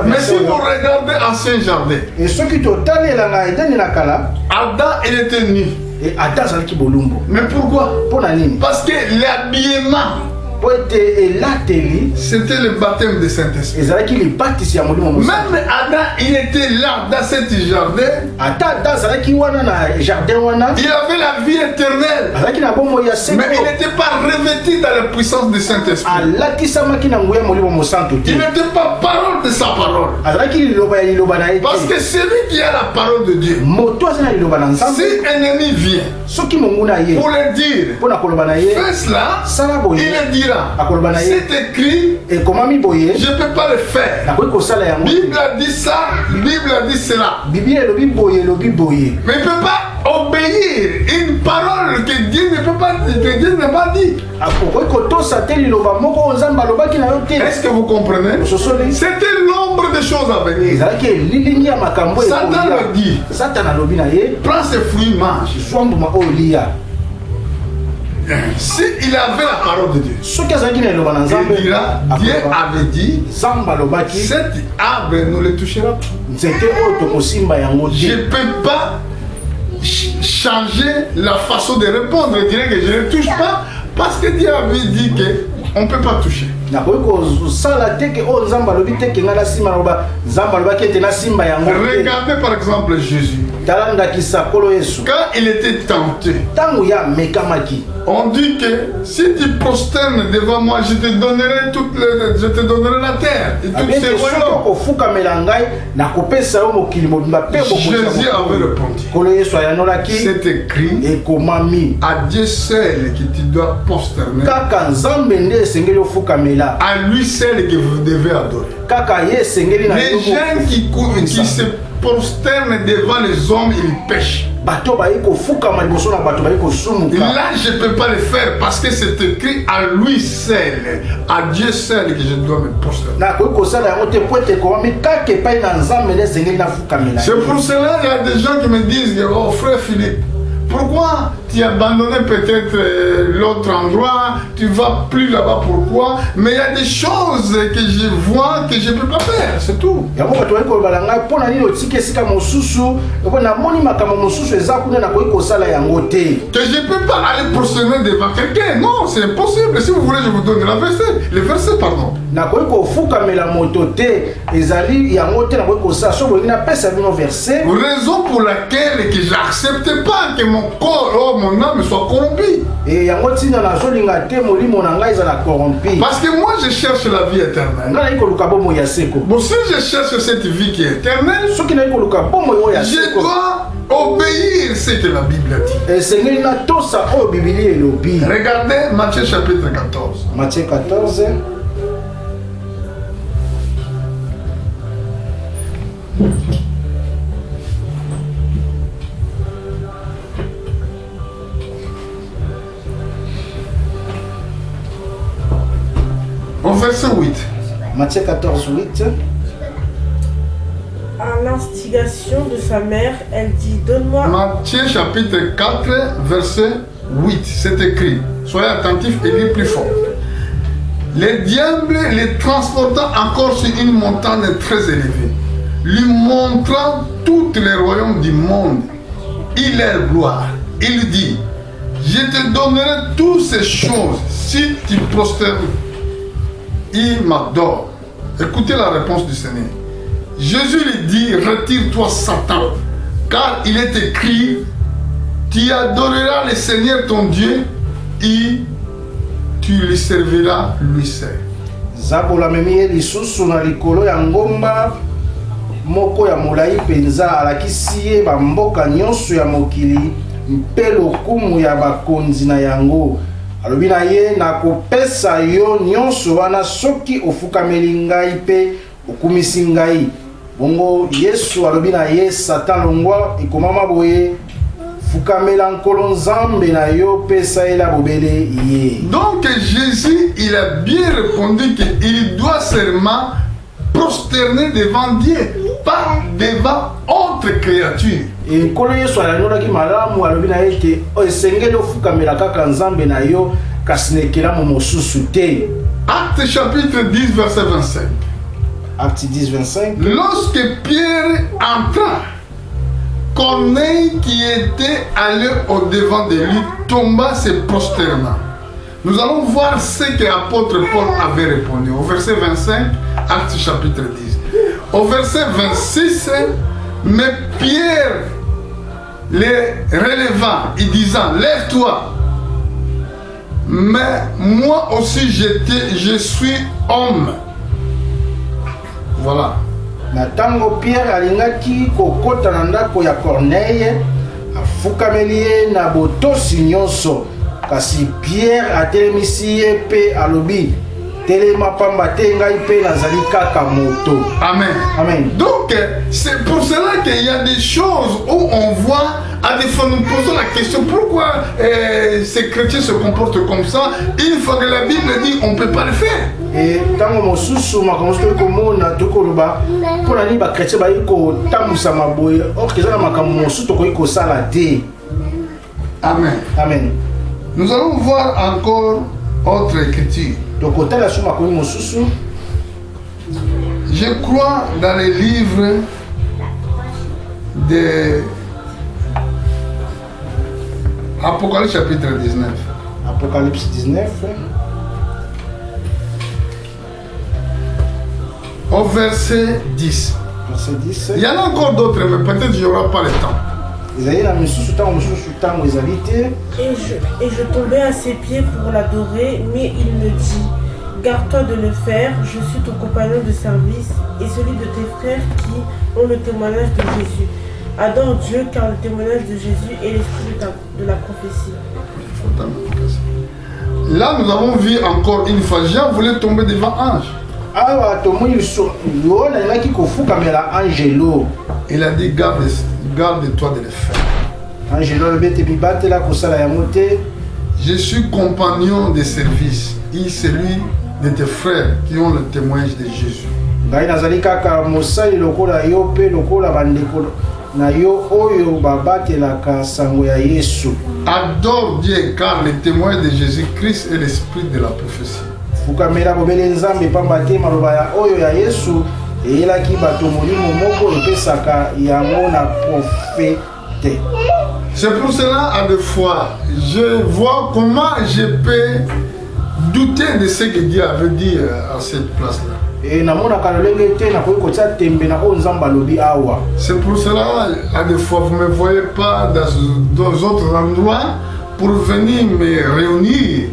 [SPEAKER 1] Mais si vous regardez Ancien Jardin, Adam, il était nu. Mais pourquoi? Parce que l'habillement, c'était le baptême de Saint-Esprit. Même Adam, il était là dans ce jardin. Il avait la vie éternelle. Mais il n'était pas revêtu dans la puissance de Saint-Esprit. Il n'était pas parole de sa parole. Parce que celui qui a la parole de Dieu, si un ennemi vient pour le dire, fais cela, il le dira. C'est écrit, je ne peux pas le faire. La Bible a dit ça, la Bible a dit cela. Mais il ne peut pas obéir une parole que Dieu ne peut pas, que Dieu n'a pas dit. Est-ce que vous comprenez? C'était l'ombre des choses à venir. Satan le dit. Prends ce fruit, mange. Si il avait la parole de Dieu, il dira, Dieu avait dit, cet arbre ne le touchera pas. Je ne peux pas changer la façon de répondre. Je dirais que je ne touche pas parce que Dieu avait dit qu'on ne peut pas toucher. Regardez par exemple Jésus. Quand il était tenté, on dit que si tu prosternes devant moi, je te donnerai la terre et toutes ces royaumes. Jésus avait répondu. C'est écrit, à Dieu seul que tu dois prosterner. À lui seul que vous devez adorer. Les gens qui se prosternent devant les hommes, ils pêchent. Là, je ne peux pas le faire parce que c'est écrit à lui seul, à Dieu seul que je dois me prosterner. C'est pour cela qu'il y a des gens qui me disent, oh frère Philippe, pour pourquoi tu as abandonné peut-être l'autre endroit, tu vas plus là-bas, pourquoi? Mais il y a des choses que je vois que je ne peux pas faire, c'est tout. Que je ne peux pas aller prosterner devant quelqu'un, non, c'est impossible. Si vous voulez, je vous donne le verset, pardon. Raison pour laquelle que je n'accepte pas que mon corps, mon âme soit corrompue. Parce que moi je cherche la vie éternelle. Bon, si je cherche cette vie qui est éternelle, je dois obéir ce que la Bible dit. Regardez Matthieu chapitre 14.
[SPEAKER 3] Matthieu 14.
[SPEAKER 1] Au verset 8.
[SPEAKER 3] Matthieu 14, 8.
[SPEAKER 2] À l'instigation de sa mère, elle dit, donne-moi...
[SPEAKER 1] Matthieu chapitre 4, verset 8. C'est écrit. Soyez attentifs et lisez plus fort. Les diables les transportant encore sur une montagne très élevée, lui montrant tous les royaumes du monde et leur gloire. Il dit, je te donnerai toutes ces choses si tu prosternes. Il m'adore. Écoutez la réponse du Seigneur. Jésus lui dit, retire-toi Satan, car il est écrit, tu adoreras le Seigneur ton Dieu et tu lui serviras lui seul.
[SPEAKER 3] Zabola memie lisusu na likolo ya ngomba moko ya molai penza alakisi ye bamboka nyonso ya mokili mpe lokumu ya bakonzi na yango. Alobi na ye nakopesa yo nyonso wana soki ofukameli ngai mpe okumisi ngai. Bongo Yesu alobi na ye Satan longwa ikomama boye fukamela nkolo nzambe na yo pesa ela bobele ye. Donc
[SPEAKER 1] Jésus il a bien répondu qu'il doit seulement prosterner devant Dieu, pas devant autre créature.
[SPEAKER 3] Et nkolo Yesu alanyolaki malamu alobi na ye ke esengeli ofukamela kaka nzambe na yo kasinekela mo mosusu te.
[SPEAKER 1] Acte chapitre 10 verset 25.
[SPEAKER 3] Acte 10 25.
[SPEAKER 1] Lorsque Pierre entra, Corneille qui était allé au devant de lui tomba se prosternant. Nous allons voir ce que l'apôtre Paul avait répondu. Au verset 25, Acte chapitre 10. Au verset 26, mais Pierre les releva et disant, lève-toi. Mais moi aussi je suis homme. Voilà.
[SPEAKER 3] Na tango Pierre alingaki kokota na ndako ya Corneille afukameli ye na botosi nyonso kasi Pierre atelemisi ye pe alobi telema pamba te ngai pe nazali kaka moto.
[SPEAKER 1] Amen.
[SPEAKER 3] Amen.
[SPEAKER 1] Donc c'est pour cela qu'il y a des choses où on voit à des fois nous posons la question pourquoi ces chrétiens se comportent comme ça une fois que la Bible dit on ne peut pas le faire.
[SPEAKER 3] Et tango mosusu makambo komona tokoloba pona ni ba chrétien ba yiko tamusa maboye or que za makambo mosusu tokoyi ko sala te.
[SPEAKER 1] Amen.
[SPEAKER 3] Amen.
[SPEAKER 1] Nous allons voir encore autre écriture.
[SPEAKER 3] Donc au tel asuma koyi mosusu.
[SPEAKER 1] Je crois dans les livres de Apocalypse chapitre 19.
[SPEAKER 3] Apocalypse 19.
[SPEAKER 1] Au verset 10.
[SPEAKER 3] Verset 10.
[SPEAKER 1] Il y en a encore d'autres, mais peut-être il n'y aura pas le temps.
[SPEAKER 2] Et je tombais à ses pieds pour l'adorer, mais il me dit, garde-toi de le faire, je suis ton compagnon de service et celui de tes frères qui ont le témoignage de Jésus. Adore Dieu car le témoignage de Jésus est l'esprit de la prophétie.
[SPEAKER 1] Là, nous avons vu encore une fois, Jean voulait tomber devant ange. Il a dit garde-toi de le faire. Je suis compagnon de service et celui de tes frères qui ont le témoignage de Jésus.
[SPEAKER 3] na yo oyo babatelaka sango ya Yesu.
[SPEAKER 1] Adore Dieu car le témoin de Jésus-Christ est l'esprit de la prophétie.
[SPEAKER 3] Fukamela bobele nzambe pamba te maloba ya oyo ya Yesu eyelaki bato molimo moko epesaka yango na prophète.
[SPEAKER 1] C'est pour cela, à deux fois, je vois comment je peux douter de ce que Dieu avait dit à cette place-là. C'est pour cela, à des fois, vous ne me voyez pas dans d'autres endroits pour venir me réunir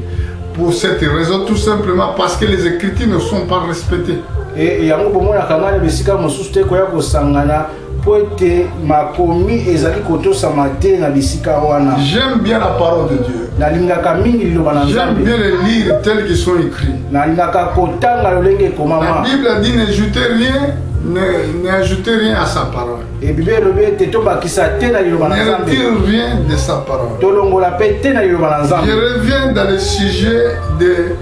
[SPEAKER 1] pour cette raison, tout simplement parce que les Écritures ne sont pas respectées. J'aime bien la parole de Dieu. J'aime bien les lire tels qu'ils sont écrits. La Bible dit n'ajoutez rien à sa parole. Ne retire rien de sa parole. Je reviens dans le sujet de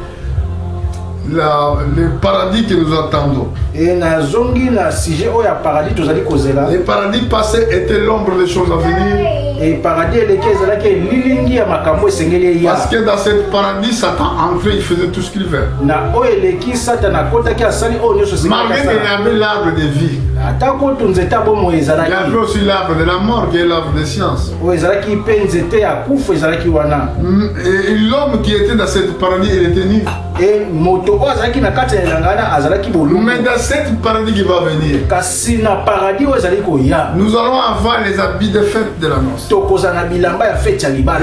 [SPEAKER 1] le paradis que nous attendons. Le paradis passé était l'ombre des choses à venir. Parce que dans ce paradis, Satan entrait, il faisait tout ce qu'il veut. Malgré qu'il y avait l'arbre de vie, il y avait aussi l'arbre de la mort qui est l'arbre de science. Et l'homme qui était dans ce paradis, il était nu. Mais dans cette paradis qui va venir, nous allons avoir les habits de fête de la noce. Et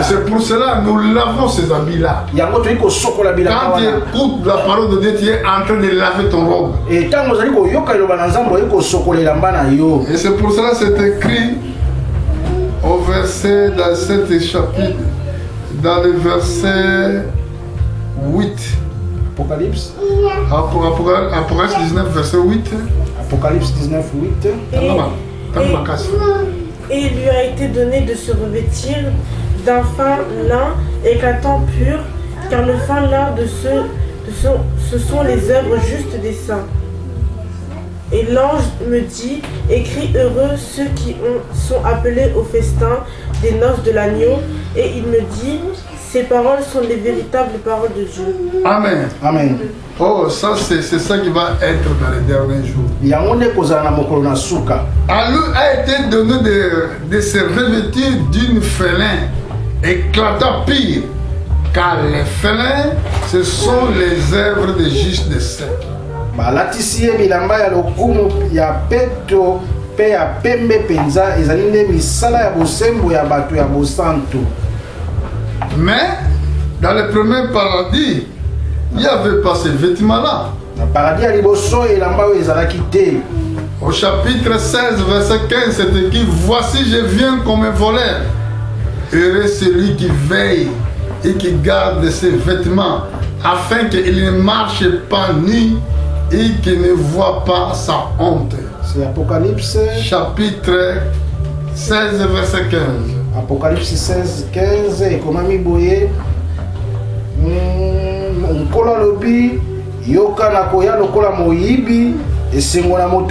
[SPEAKER 1] c'est pour cela que nous lavons ces habits-là. Quand tu écoutes la parole de Dieu, tu es en train de laver ton robe. Et c'est pour cela que c'est écrit au verset, dans cet chapitre, dans le verset 8.
[SPEAKER 3] Apocalypse.
[SPEAKER 1] Apocalypse 19, verset 8.
[SPEAKER 3] Apocalypse 19, 8.
[SPEAKER 2] Et il lui a été donné de se revêtir d'un fin lin éclatant pur, car le fin lin ce sont les œuvres justes des saints. Et l'ange me dit, écris heureux ceux qui sont appelés au festin des noces de l'agneau. Et il me dit, ces paroles sont les véritables paroles de Dieu.
[SPEAKER 1] Amen.
[SPEAKER 3] Amen.
[SPEAKER 1] Oh, ça c'est ça qui va être dans les derniers jours. À lui a été donné de se revêtir d'une félin éclatant pire, car les félins, ce sont les œuvres de juste des saints. Mais dans le premier paradis, il n'y avait pas ces vêtements-là. Au chapitre 16, verset 15, c'est écrit, voici je viens comme un voleur. Heureux celui qui veille et qui garde ses vêtements, afin qu'il ne marche pas nu et qu'il ne voit pas sa honte.
[SPEAKER 3] C'est Apocalypse
[SPEAKER 1] chapitre 16, verset 15.
[SPEAKER 3] Apocalypse 16, 15. Et comme ami boye, on kola lobi, yoka na koya lokola moyibi, et c'est mon amoto.